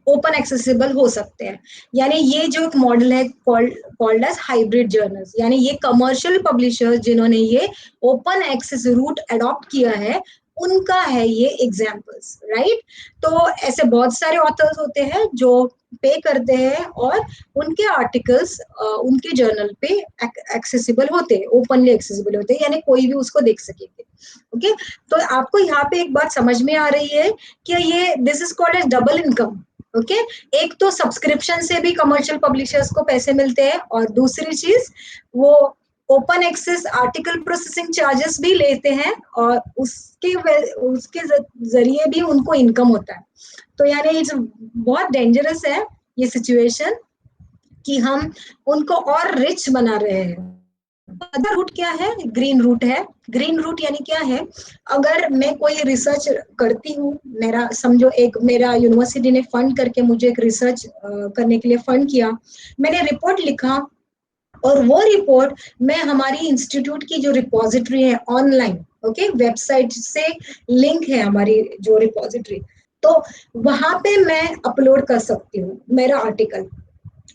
ओपन एक्सेसिबल हो सकते हैं. यानी ये जो एक मॉडल है कॉल्ड एज हाइब्रिड जर्नल्स, यानी ये कमर्शियल पब्लिशर्स जिन्होंने ये ओपन एक्सेस रूट अडॉप्ट किया है उनका है ये एग्जाम्पल्स, राइट? तो ऐसे बहुत सारे ऑथर्स होते हैं जो पे करते हैं और उनके आर्टिकल्स उनके जर्नल पे एक्सेसिबल होते हैं, ओपनली एक्सेसिबल होते हैं, यानी कोई भी उसको देख सकेंगे. ओके, तो आपको यहाँ पे एक बात समझ में आ रही है कि ये this is called as double income. Okay, एक तो सब्सक्रिप्शन से भी कमर्शियल पब्लिशर्स को पैसे मिलते हैं और दूसरी चीज वो open access article processing charges भी लेते हैं और उसके जरिए भी उनको इनकम होता है. तो यानी बहुत डेंजरस है ये सिचुएशन कि हम उनको और रिच बना रहे हैं. अदर रूट क्या है? ग्रीन रूट है. ग्रीन रूट यानी क्या है, अगर मैं कोई रिसर्च करती हूँ, मेरा समझो एक मेरा यूनिवर्सिटी ने फंड करके मुझे एक रिसर्च करने के लिए फंड किया, मैंने रिपोर्ट लिखा और वो रिपोर्ट मैं हमारी इंस्टीट्यूट की जो रिपोजिटरी है ऑनलाइन, ओके, वेबसाइट से लिंक है हमारी जो रिपोजिटरी, तो वहां पे मैं अपलोड कर सकती हूँ मेरा आर्टिकल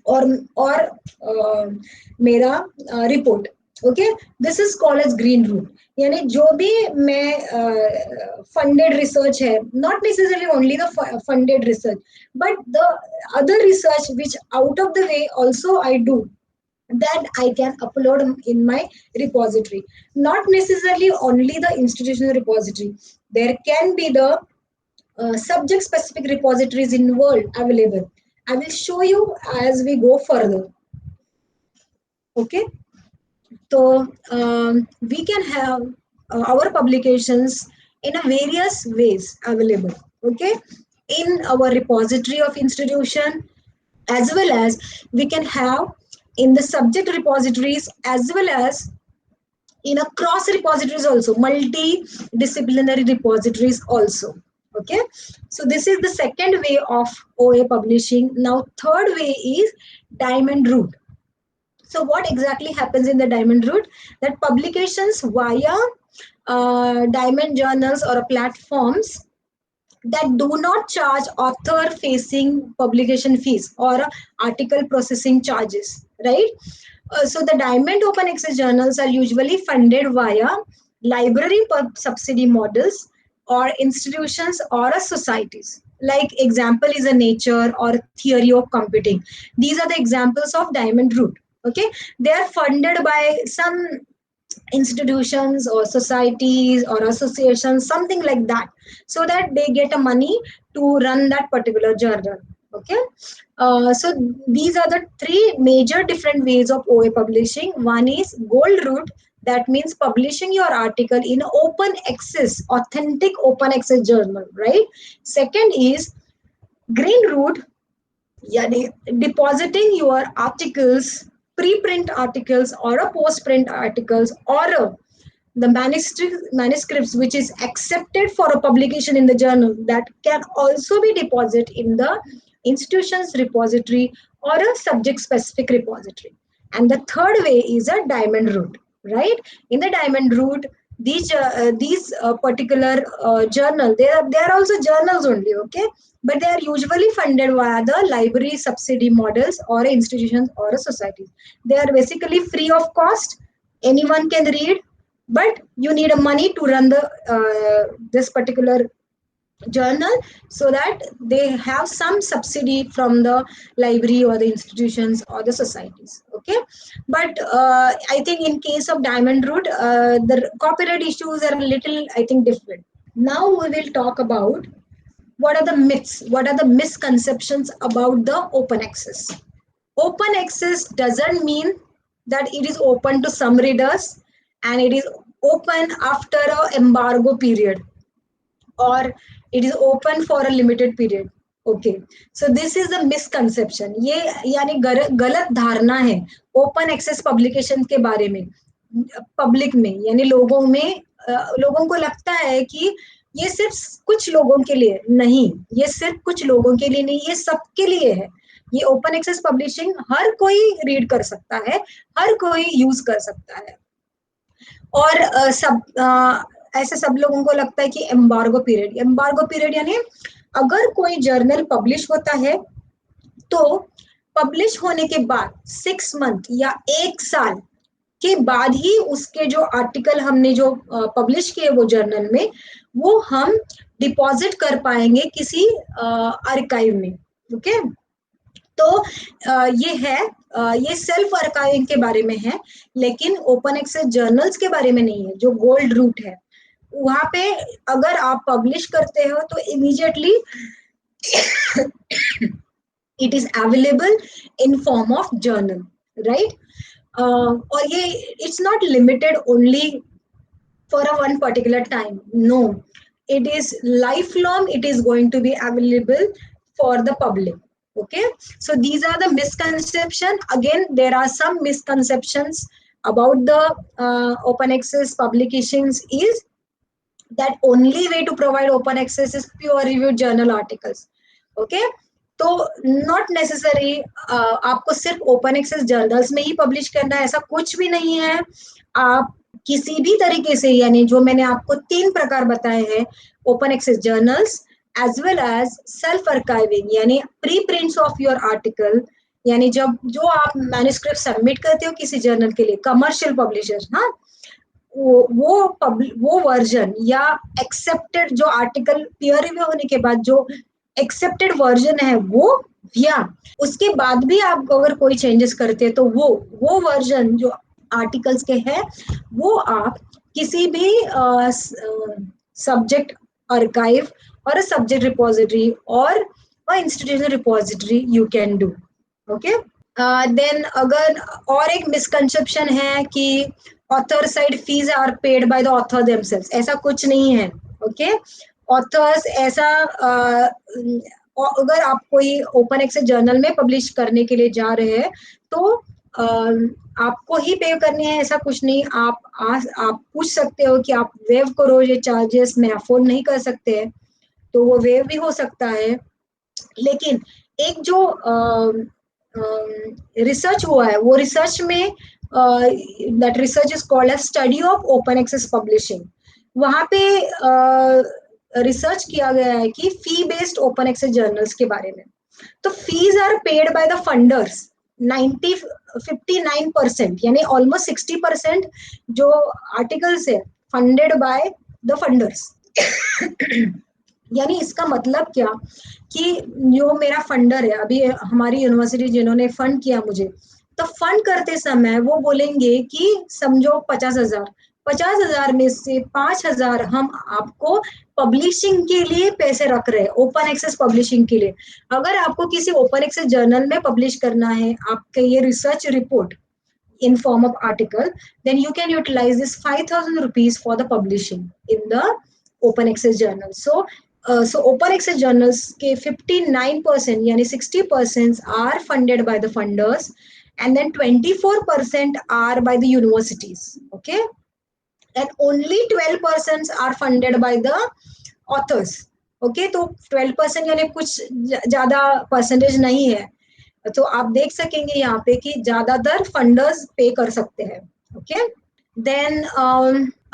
और मेरा report. Okay, this is called as green route. यानी जो भी मैं फंडेड रिसर्च है, not necessarily only the funded research, but the other research which out of the way also I do, that I can upload in my repository. Not necessarily only the institutional repository. There can be the subject specific repositories in the world available, I will show you as we go further. Okay, so we can have our publications in a various ways available. Okay, in our repository of institution, as well as we can have in the subject repositories, as well as in a cross repositories also, multidisciplinary repositories also. Okay, so this is the second way of OA publishing. Now third way is diamond route. So what exactly happens in the diamond route? That publications via diamond journals or platforms that do not charge author facing publication fees or article processing charges, right? So the diamond open access journals are usually funded via library subsidy models or institutions or societies. Like example is a nature or theory of computing. These are the examples of diamond route. Okay, they are funded by some institutions or societies or associations, something like that, so that they get a money to run that particular journal. Okay, so these are the three major different ways of OA publishing. One is gold route, that means publishing your article in open access, authentic open access journal, right? Second is green route, yani depositing your articles, preprint articles or a postprint articles or the manuscripts which is accepted for a publication in the journal, that can also be deposited in the institution's repository or a subject specific repository. And the third way is a diamond route, right? In the diamond route, these particular journal, they are also journals only. Okay, but they are usually funded via the library subsidy models or institutions or societies. They are basically free of cost, anyone can read, but you need a money to run the this particular journal, so that they have some subsidy from the library or the institutions or the societies. Okay, but I think in case of diamond route, the copyright issues are a little, I think, different. Now we will talk about what are the myths, what are the misconceptions about the open access. Open access doesn't mean that it is open to some readers and it is open after a embargo period, or it is open for a limited period. Okay, so this is the misconception. ये यानी गलत धारणा है open access publication के बारे में public में, यानी लोगों में लोगों को लगता है कि ये सिर्फ कुछ लोगों के लिए नहीं, ये सिर्फ कुछ लोगों के लिए नहीं, ये सबके लिए है। ये ओपन एक्सेस पब्लिशिंग हर कोई रीड कर सकता है, हर कोई यूज कर सकता है। और ऐसे सब लोगों को लगता है कि एम्बार्गो पीरियड यानी अगर कोई जर्नल पब्लिश होता है तो पब्लिश होने के बाद 6 मंथ या 1 साल के बाद ही उसके जो आर्टिकल हमने जो पब्लिश किए वो जर्नल में, वो हम डिपॉजिट कर पाएंगे किसी आर्काइव में। ओके, तो ये है, ये सेल्फ आर्काइविंग के बारे में है, लेकिन ओपन एक्सेस जर्नल्स के बारे में नहीं है। जो गोल्ड रूट है वहां पे अगर आप पब्लिश करते हो तो immediately it is available in form of journal, right? और ये it's not limited only for a one particular time. No, it is lifelong. It is going to be available for the public. Okay, so these are the misconceptions. Again, there are some misconceptions about the open access publications is that only way to provide open access is peer reviewed journal articles. Okay, तो not necessary आपको सिर्फ open access journals में ही publish करना है, ऐसा कुछ भी नहीं है। आप किसी भी तरीके से, यानी जो मैंने आपको 3 प्रकार बताए हैं, open access journals as well as self archiving, यानी preprints of your article, यानी जब जो आप मैन्युस्क्रिप्ट सबमिट करते हो किसी जर्नल के लिए, कमर्शियल पब्लिशर्स, हाँ, वो वर्जन या एक्सेप्टेड जो आर्टिकल पीयर रिव्यू होने के बाद जो एक्सेप्टेड वर्जन है वो, या उसके बाद भी आप अगर कोई चेंजेस करते हैं तो वो वर्जन जो आर्टिकल्स के हैं वो आप किसी भी सब्जेक्ट आर्काइव और सब्जेक्ट रिपोजिटरी और institutional repository you can do. Okay. Then अगर और एक misconception है कि author side fees are paid by the author themselves, ऐसा कुछ नहीं है. Okay. Authors ऐसा अगर आप कोई ओपन एक्सेस जर्नल में पब्लिश करने के लिए जा रहे हैं तो आपको ही पे करनी है, ऐसा कुछ नहीं. आप पूछ सकते हो कि आप वेव करो ये चार्जेस, मैं अफोर्ड नहीं कर सकते हैं, तो वो वेव भी हो सकता है. लेकिन एक जो रिसर्च हुआ है, वो रिसर्च में that research is called as study of open access publishing. वहां पे रिसर्च किया गया है कि fee based open access journals के बारे में. तो fees are paid by the funders 59%, यानी ऑलमोस्ट 60% जो आर्टिकल्स है फंडेड बाय द फंडर्स. यानी इसका मतलब क्या कि जो मेरा फंडर है, अभी हमारी यूनिवर्सिटी जिन्होंने फंड किया मुझे, तो फंड करते समय वो बोलेंगे कि समझो 50,000 में से 5,000 हम आपको पब्लिशिंग के लिए पैसे रख रहे हैं, ओपन एक्सेस पब्लिशिंग के लिए. अगर आपको किसी ओपन एक्सेस जर्नल में पब्लिश करना है आपके ये research report in form of article, then you can utilize this 5,000 rupees for the publishing in the open access journal. So open access journals के 59% यानी 60% are funded by the funders, and then 24% are by the universities. Okay, and only 12% are funded by the authors. Okay, तो 12% यानी कुछ ज्यादा percentage नहीं है. तो आप देख सकेंगे यहाँ पे कि ज्यादातर फंडर्स पे कर सकते हैं. ओके. देन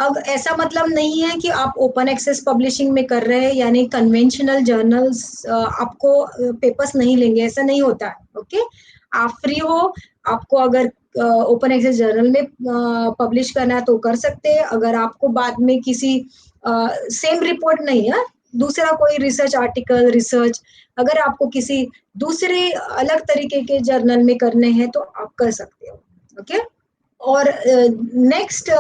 अब ऐसा मतलब नहीं है कि आप ओपन एक्सेस पब्लिशिंग में कर रहे हैं यानी कन्वेंशनल जर्नल्स आपको पेपर्स नहीं लेंगे, ऐसा नहीं होता है. ओके. आप फ्री हो, आपको अगर ओपन एक्सेस जर्नल में पब्लिश करना है तो कर सकते हैं. अगर आपको बाद में किसी सेम रिपोर्ट नहीं है, दूसरा कोई रिसर्च आर्टिकल रिसर्च अगर आपको किसी दूसरे अलग तरीके के जर्नल में करने हैं तो आप कर सकते हो. ओके. और नेक्स्ट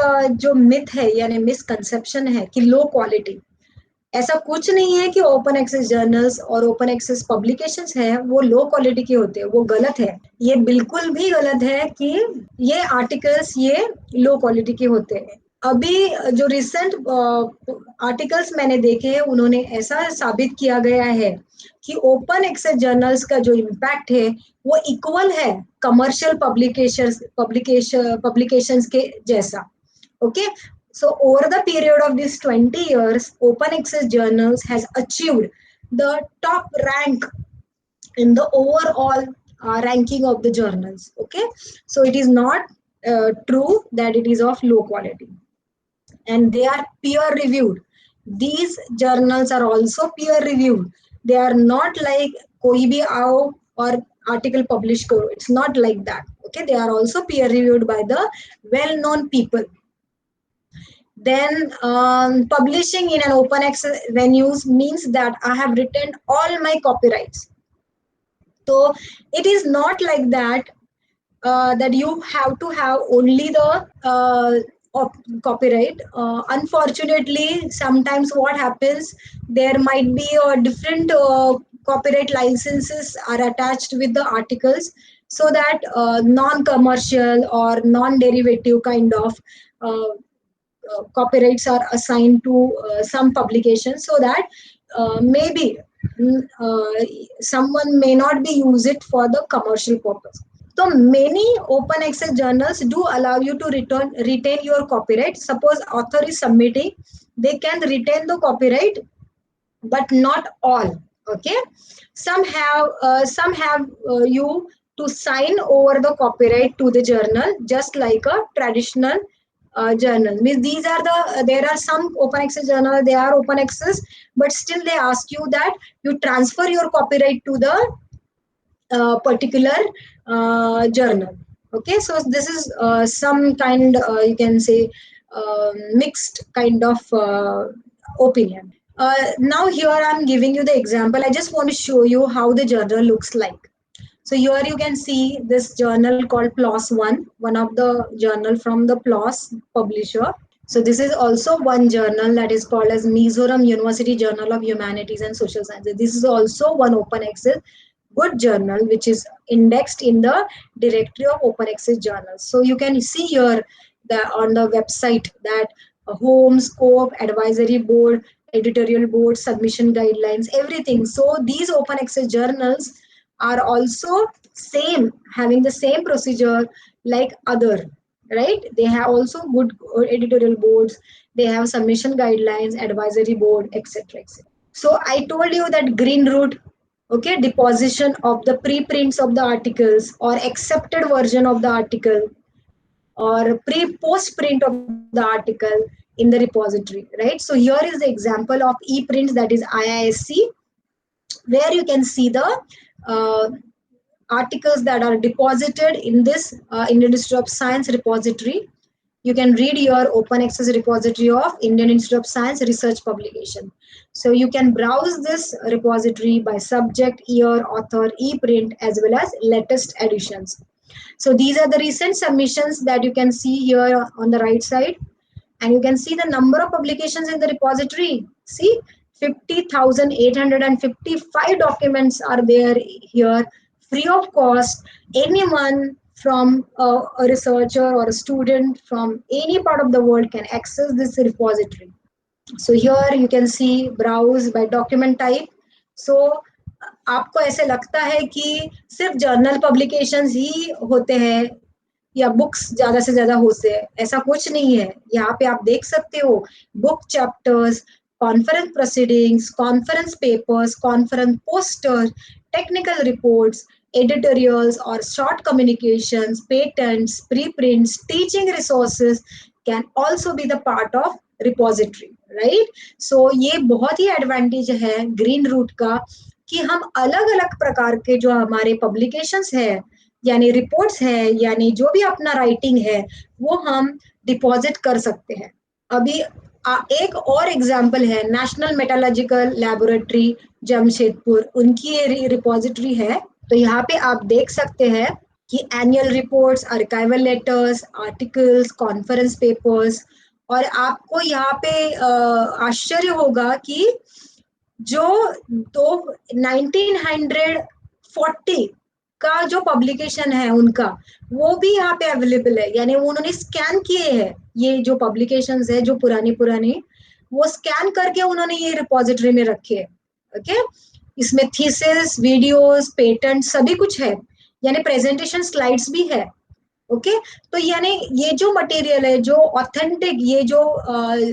जो मिथ है यानी मिसकंसेप्शन है कि लो क्वालिटी, ऐसा कुछ नहीं है कि ओपन एक्सेस जर्नल्स और ओपन एक्सेस पब्लिकेशंस है वो लो क्वालिटी के होते हैं, वो गलत है. ये बिल्कुल भी गलत है कि ये आर्टिकल्स ये लो क्वालिटी के होते हैं. अभी जो रिसेंट आर्टिकल्स मैंने देखे हैं उन्होंने ऐसा साबित किया गया है कि ओपन एक्सेस जर्नल्स का जो इम्पैक्ट है वो इक्वल है कमर्शियल पब्लिकेशंस के जैसा. Okay. So over the period of these 20 years, open access journals has achieved the top rank in the overall ranking of the journals. Okay. So it is not true that it is of low quality. And they are peer reviewed. These journals are also peer reviewed. They are not like koi bhi aao or article publish karo. It's not like that. Okay. They are also peer reviewed by the well-known people. Then publishing in an open access venues means that I have retained all my copyrights. So it is not like that that you have to have only the copyright. Unfortunately, sometimes what happens, there might be a different copyright licenses are attached with the articles, so that non-commercial or non-derivative kind of copyrights are assigned to some publications, so that maybe someone may not be use it for the commercial purpose. So many open access journals do allow you to retain your copyright. Suppose author is submitting, they can retain the copyright, but not all. Okay. Some have you to sign over the copyright to the journal, just like a traditional journal. Means these are there are some open access journal, they are open access, but still they ask you that you transfer your copyright to the particular journal. Okay, so this is some kind you can say mixed kind of opinion. Now here I'm giving you the example. I just want to show you how the journal looks like. So here you can see this journal called PLOS One of the journal from the PLOS publisher. So this is also one journal that is called as Mizoram University Journal of Humanities and Social Sciences. This is also one open access good journal which is indexed in the directory of open access journals. So you can see here that on the website that home, scope, advisory board, editorial board, submission guidelines, everything. So these open access journals are also same, having the same procedure like other, right? They have also good editorial boards, they have submission guidelines, advisory board, etc, etc. So I told you that green route, okay, deposition of the preprints of the articles or accepted version of the article or post print of the article in the repository, right? So here is the example of e-prints, that is IISC, where you can see the uh, articles that are deposited in this Indian Institute of Science repository. You can read your open access repository of Indian Institute of Science research publication. So you can browse this repository by subject, year, author, e-print, as well as latest editions. So these are the recent submissions that you can see here on the right side. And you can see the number of publications in the repository. See, 50,855 documents are there here, free of cost. Anyone from a researcher or a student from any part of the world can access this repository. So here you can see browse by document type. So आपको ऐसे लगता है कि सिर्फ journal publications ही होते हैं या books ज्यादा से ज्यादा होते हैं, ऐसा कुछ नहीं है. यहाँ पे आप देख सकते हो book chapters, conference proceedings, conference papers, conference poster, technical reports, editorials or short communications, patents, preprints, teaching resources can also be the part of repository, right? So ये बहुत ही एडवांटेज है ग्रीन रूट का कि हम अलग अलग प्रकार के जो हमारे पब्लिकेशंस है यानी रिपोर्ट्स है यानी जो भी अपना राइटिंग है वो हम डिपॉजिट कर सकते हैं. अभी एक और एग्जाम्पल है नेशनल मेटालॉजिकल लैबोरेटरी जमशेदपुर, उनकी ये रिपोजिटरी है. तो यहाँ पे आप देख सकते हैं कि annual reports, archival letters, articles, conference papers, और आपको यहाँ पे आश्चर्य होगा कि जो तो 1940 का जो पब्लिकेशन है उनका वो भी यहाँ पे अवेलेबल है, यानी उन्होंने स्कैन किए हैं ये जो पब्लिकेशंस है जो पुरानी वो स्कैन करके उन्होंने ये रिपोजिटरी में रखे हैं. ओके, इसमें थीसिस, वीडियोस, पेटेंट सभी कुछ है, यानी प्रेजेंटेशन स्लाइड्स भी है. ओके तो यानी ये जो मटेरियल है जो ऑथेंटिक, ये जो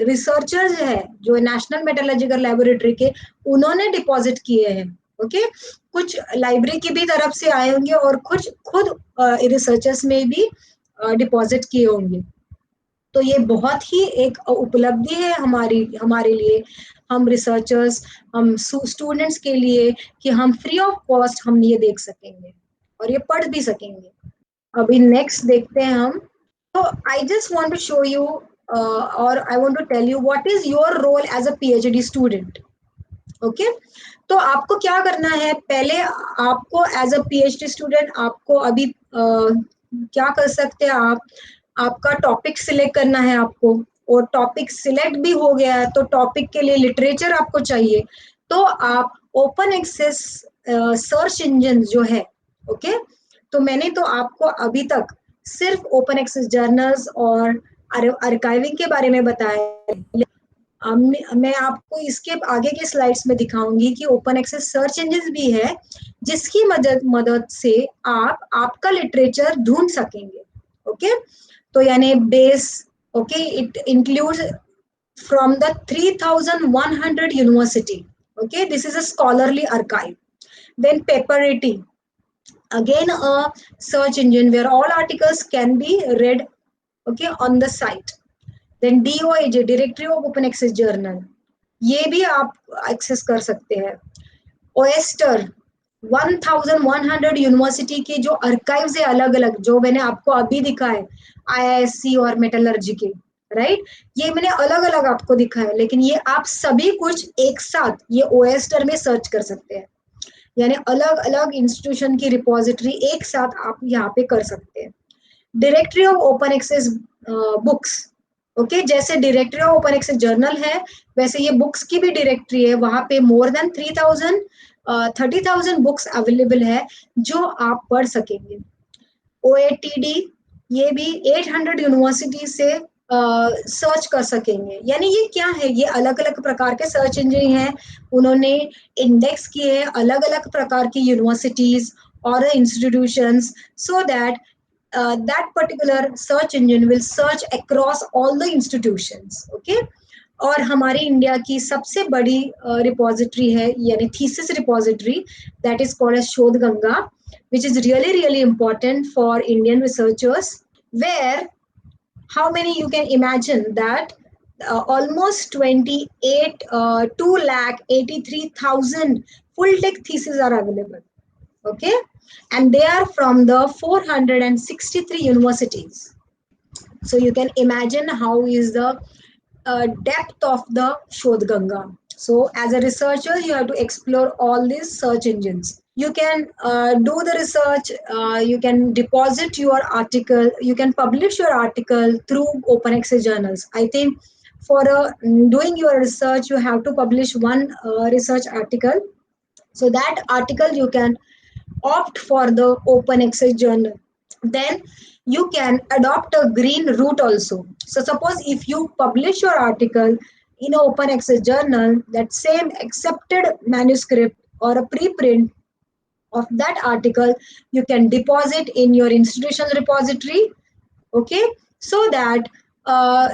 रिसर्चर्स है जो नेशनल मेटालॉजिकल लैबोरेटरी के उन्होंने डिपॉजिट किए हैं. ओके कुछ लाइब्रेरी की भी तरफ से आए होंगे और कुछ खुद रिसर्चर्स में भी डिपॉजिट किए होंगे. तो ये बहुत ही एक उपलब्धि है हमारे लिए, हम रिसर्चर्स, हम स्टूडेंट्स के लिए कि हम फ्री ऑफ कॉस्ट हम ये देख सकेंगे और ये पढ़ भी सकेंगे. अभी नेक्स्ट देखते हैं हम. तो I just want to show you और I want to tell you what is your role as a PhD student. Okay तो आपको क्या करना है, पहले आपको एज अ पीएचडी स्टूडेंट आपको अभी क्या कर सकते हैं आप, आपका टॉपिक सिलेक्ट करना है आपको, और टॉपिक सिलेक्ट भी हो गया है तो टॉपिक के लिए लिटरेचर आपको चाहिए. तो आप ओपन एक्सेस सर्च इंजन जो है, ओके तो मैंने तो आपको अभी तक सिर्फ ओपन एक्सेस जर्नल्स और आर्काइविंग के बारे में बताया. मैं आपको इसके आगे के स्लाइड्स में दिखाऊंगी कि ओपन एक्सेस सर्च इंजन भी है जिसकी मदद से आप आपका लिटरेचर ढूंढ सकेंगे. ओके तो यानी base, okay it includes from the 3,100 university. Okay, this is a scholarly archive. Then Paperity, again a search engine where all articles can be read, okay, on the site. Then DOAJ, Directory of Open Access Journal, ये भी आप access कर सकते हैं. Oyster, 1,100 university के जो archives है अलग अलग, जो मैंने आपको अभी दिखा है IISc और मेटलर्जी के, राइट ये मैंने अलग अलग आपको दिखा है, लेकिन ये आप सभी कुछ एक साथ ये ओएस्टर में सर्च कर सकते हैं, यानी अलग अलग इंस्टीट्यूशन की रिपोजिटरी एक साथ आप यहाँ पे कर सकते हैं. Directory of open access books, okay जैसे directory of open access journal है, वैसे ये बुक्स की भी डायरेक्टरी है, वहां पे मोर देन 30,000 बुक्स अवेलेबल है जो आप पढ़ सकेंगे। OATD ये भी 800 यूनिवर्सिटी से सर्च कर सकेंगे। यानी ये क्या है, ये अलग अलग प्रकार के सर्च इंजन हैं, उन्होंने इंडेक्स किए अलग अलग प्रकार की यूनिवर्सिटीज और institutions, so that that particular search engine will search across all the institutions. Okay, और हमारी इंडिया की सबसे बड़ी रिपोजिटरी है यानी thesis repository, that is called as Shodh Ganga, which is really important for Indian researchers, where how many you can imagine that almost 2,83,000 full text theses are available. Okay, and they are from the 463 universities. So you can imagine how is the depth of the Shodh Ganga. So as a researcher, you have to explore all these search engines. You can do the research, you can deposit your article, you can publish your article through open access journals. I think for doing your research, you have to publish one research article. So that article you can opt for the open access journal. Then you can adopt a green route also. So suppose if you publish your article in an open access journal, that same accepted manuscript or a preprint of that article you can deposit in your institutional repository. Okay, so that uh,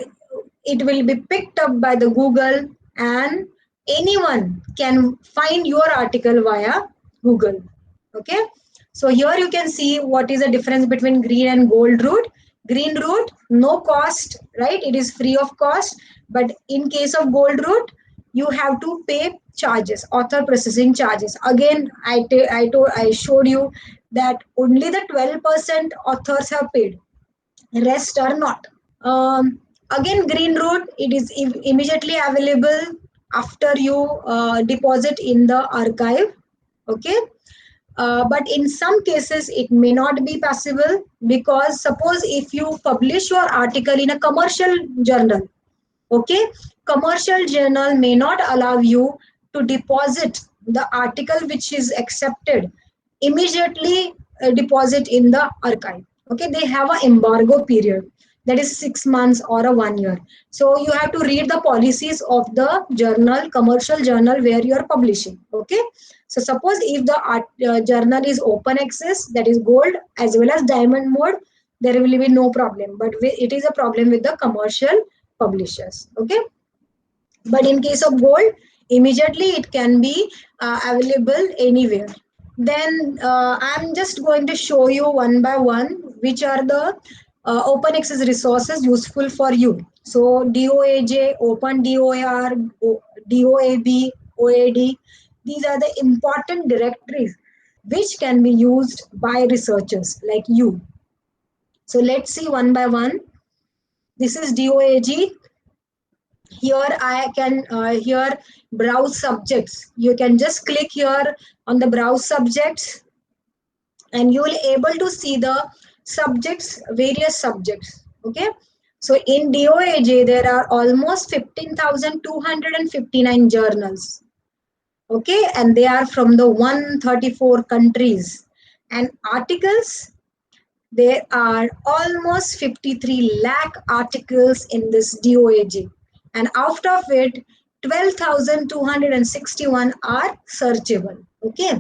it will be picked up by the Google, and anyone can find your article via Google. Okay, so here you can see what is the difference between green and gold route. Green route, no cost, right? It is free of cost. But in case of gold route, you have to pay charges, author processing charges. Again, I showed you that only the 12% authors have paid, rest are not. Again, green route, it is immediately available after you deposit in the archive. Okay, but in some cases it may not be possible, because suppose if you publish your article in a commercial journal, okay, commercial journal may not allow you to deposit the article which is accepted immediately, deposit in the archive. Okay, they have an embargo period, that is 6 months or a 1 year. So you have to read the policies of the journal, commercial journal where you are publishing. Okay, so suppose if the journal is open access, that is gold as well as diamond mode, there will be no problem, but it is a problem with the commercial publishers. Okay, but in case of gold, immediately it can be available anywhere. Then I'm just going to show you one by one which are the open access resources useful for you. So DOAJ, Open DOAR, DOAB, OAD, these are the important directories which can be used by researchers like you. So let's see one by one. This is DOAG. Here I can here browse subjects. You can just click here on the browse subjects, and you will able to see the subjects, various subjects. Okay, so in DOAJ there are almost 15,259 journals. Okay, and they are from the 134 countries, and articles, there are almost 53 lakh articles in this DOAG, and out of it 12,261 are searchable. Okay,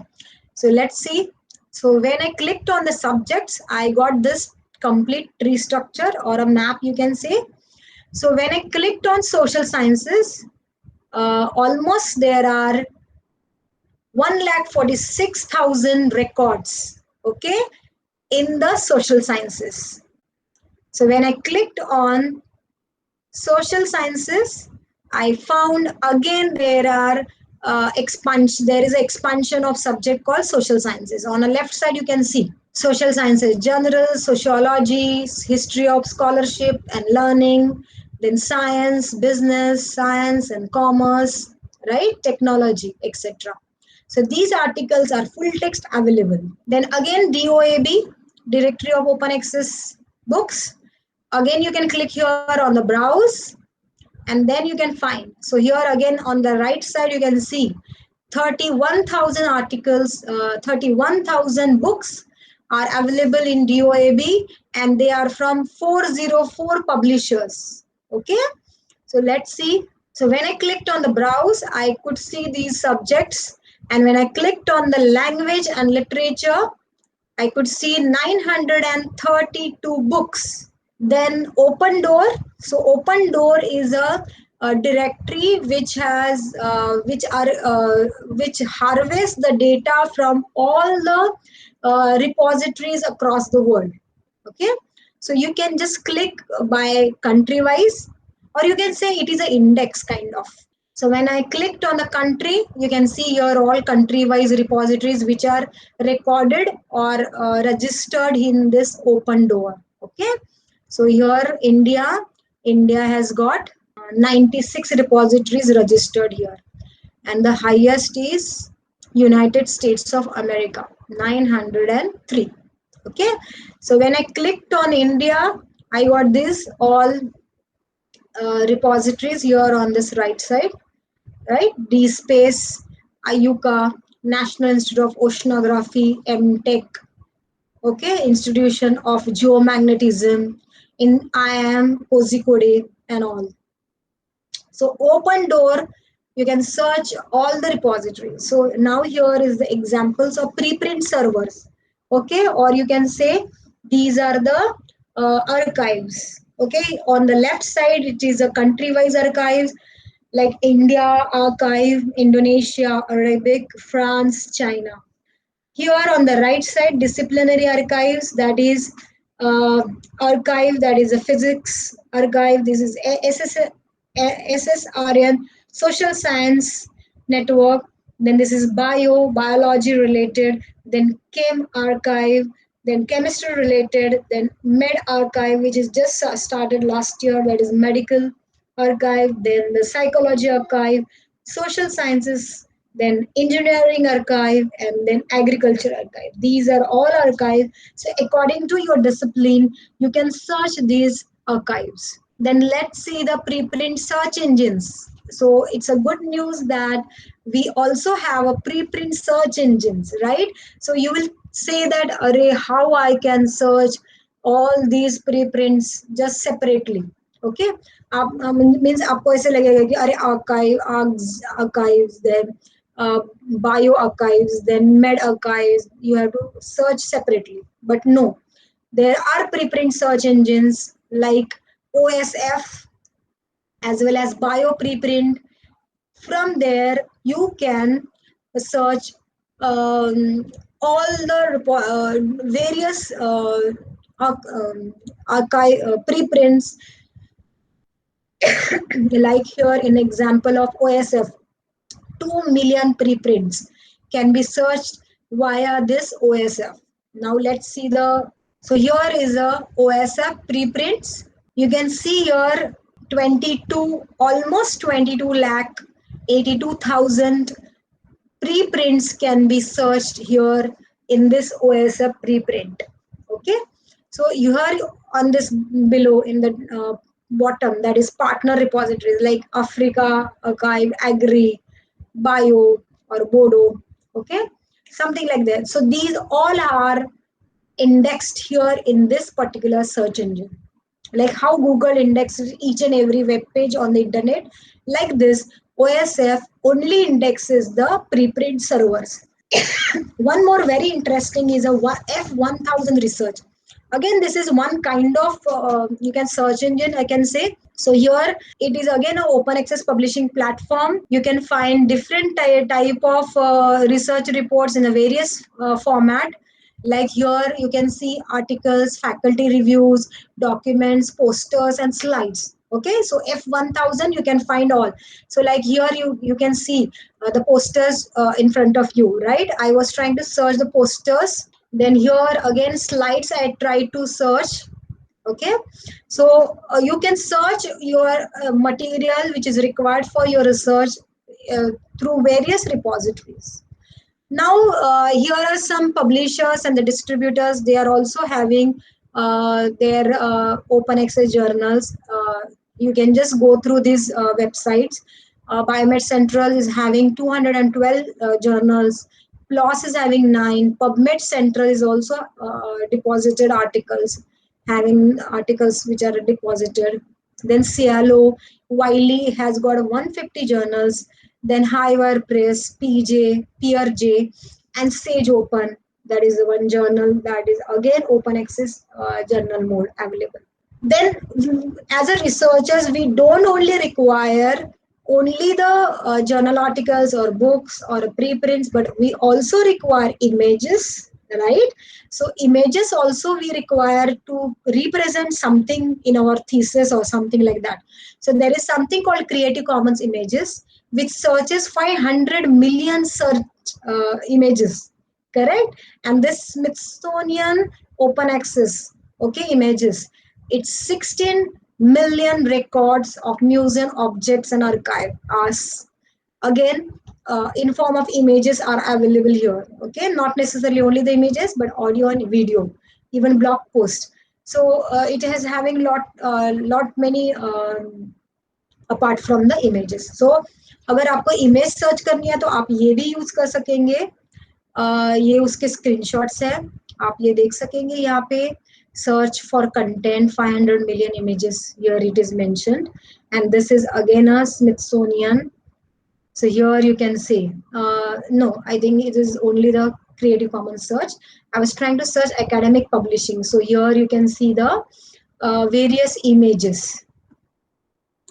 so let's see. So when I clicked on the subjects, I got this complete tree structure or a map, you can say. So when I clicked on social sciences, almost there are 1,46,000 records, okay, in the social sciences. So when I clicked on social sciences, I found again there are there is an expansion of subject called social sciences. On the left side, you can see social sciences, general, sociology, history of scholarship and learning, then science, business, science and commerce, right? Technology, etc. So these articles are full text available. Then again, DOAB, Directory of Open Access Books. Again, you can click here on the browse, and then you can find. So here again on the right side, you can see 31,000 articles, 31,000 books are available in DOAB, and they are from 404 publishers. Okay, so let's see. So when I clicked on the browse, I could see these subjects, and when I clicked on the language and literature, I could see 932 books. Then open door. So open door is a directory which has which harvests the data from all the repositories across the world. Okay, so you can just click by country wise, or you can say it is an index kind of. So when I clicked on the country, you can see here all country-wise repositories which are recorded or registered in this open door. Okay. So here India has got 96 repositories registered here, and the highest is United States of America, 903. Okay. So when I clicked on India, I got this all repositories here on this right side, right? DSpace, IUCA, National Institute of Oceanography, MTech, okay, Institution of Geomagnetism, in IAM, Kozhikode, and all. So open door, you can search all the repositories. So now here is the examples of preprint servers, okay, or you can say these are the archives. Okay, on the left side it is a country-wise archives like India archive, Indonesia, Arabic, France, China. Here on the right side, disciplinary archives, that is archive, that is a physics archive. This is SSRN, social science network. Then this is biology related. Then chem archive. Then chemistry related. Then med archive, which is just started last year. That is medical archive. Then the psychology archive, social sciences, then engineering archive, and then agriculture archive. These are all archives. So according to your discipline, you can search these archives. Then let's see the preprint search engines. So it's a good news that we also have a preprint search engines, right? So you will say that, array, how I can search all these preprints just separately. Okay, आप means आपको ऐसे लगेगा कि अरे archives, then bio archives, then med archives, you have to search separately. But no, there are preprint search engines like OSF as well as bio preprint. From there, you can search all the various archive preprints. Like here in example of OSF, 2 million preprints can be searched via this OSF. Now let's see so here is a OSF preprints. You can see here 22, almost 22 lakh, 82,000 preprints can be searched here in this OSF preprint. Okay, so you are on this below in the bottom, that is partner repositories like Africa Archive, Agri, Bio, or Bodo. Okay, something like that. So these all are indexed here in this particular search engine. Like how Google indexes each and every web page on the internet, like this, OSF only indexes the preprint servers. One more very interesting is a F1000 research. Again, this is one kind of you can search engine, I can say. So here it is again an open access publishing platform. You can find different type of research reports in a various format. Like here you can see articles, faculty reviews, documents, posters, and slides. Okay, so F1000 you can find all. So like here you can see the posters in front of you, right? I was trying to search the posters. Then here again slides I tried to search. Okay, so you can search your material which is required for your research through various repositories. Now here are some publishers and the distributors. They are also having their open access journals. You can just go through these websites. Biomed Central is having 212 journals. PLOS is having 9. PubMed Central is also deposited articles, having articles which are deposited. Then Cielo, Wiley has got 150 journals. Then Highwire Press, PJ, PRJ, and Sage Open. That is the one journal that is again open access journal mode available. Then as a researchers, we don't only require only the journal articles or books or preprints, but we also require images, right? So images also we require to represent something in our thesis or something like that. So there is something called Creative Commons images, which searches 500 million search images, correct? And this Smithsonian open access, okay, images, it's 16 million records of museum objects and archive. As again, in form of images are available here. Okay, not necessarily only the images, but audio and video, even blog post. So it has having lot many apart from the images. So अगर आपको image search करनी है तो आप ये भी use कर सकेंगे. ये उसके स्क्रीनशॉट्स है, आप ये देख सकेंगे यहाँ पे. Search for content 500 million images, here it is mentioned, and this is again a Smithsonian. So here you can see, no, I think it is only the Creative Commons search. I was trying to search academic publishing, so here you can see the various images.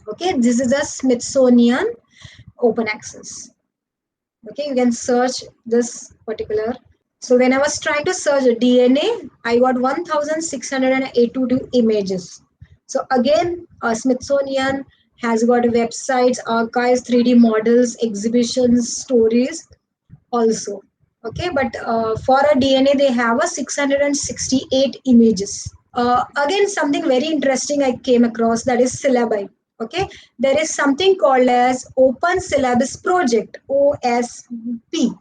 Okay, this is a Smithsonian open access. Okay, you can search this particular. So when I was trying to search DNA, I got 1682 images. So again, Smithsonian has got websites, archives, 3D models, exhibitions, stories also. Okay, but for a DNA they have a 668 images. Again, something very interesting I came across, that is syllabi. Okay, there is something called as Open Syllabus Project, OSP,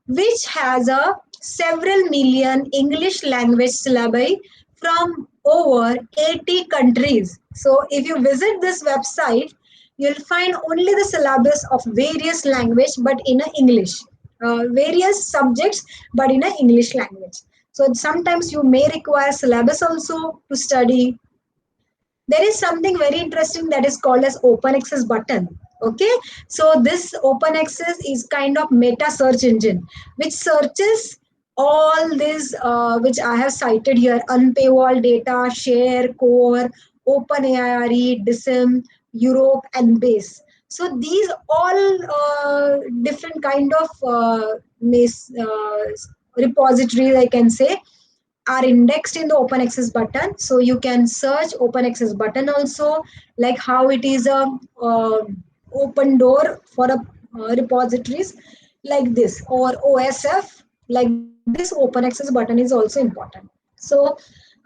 which has a several million English language syllabi from over 80 countries. So if you visit this website, you'll find only the syllabus of various language, but in a English, various subjects, but in a English language. So sometimes you may require syllabus also to study. There is something very interesting that is called as open access button. Okay, so this open access is kind of meta search engine which searches all these which I have cited here: unpaywall data, share, core, open AIRE, DISM, Europe, and base. So these all different kind of repositories, I can say, are indexed in the open access button. So you can search open access button also, like how it is a open door for a repositories like this, or OSF, like this open access button is also important. So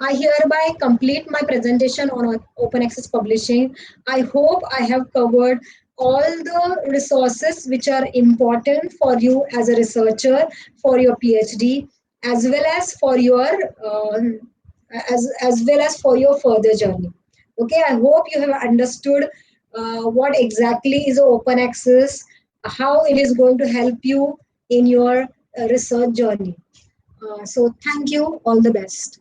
I hereby complete my presentation on open access publishing. I hope I have covered all the resources which are important for you as a researcher, for your PhD, as well as for your as well as for your further journey. Okay, I hope you have understood what exactly is open access, how it is going to help you in your research journey. So thank you, all the best.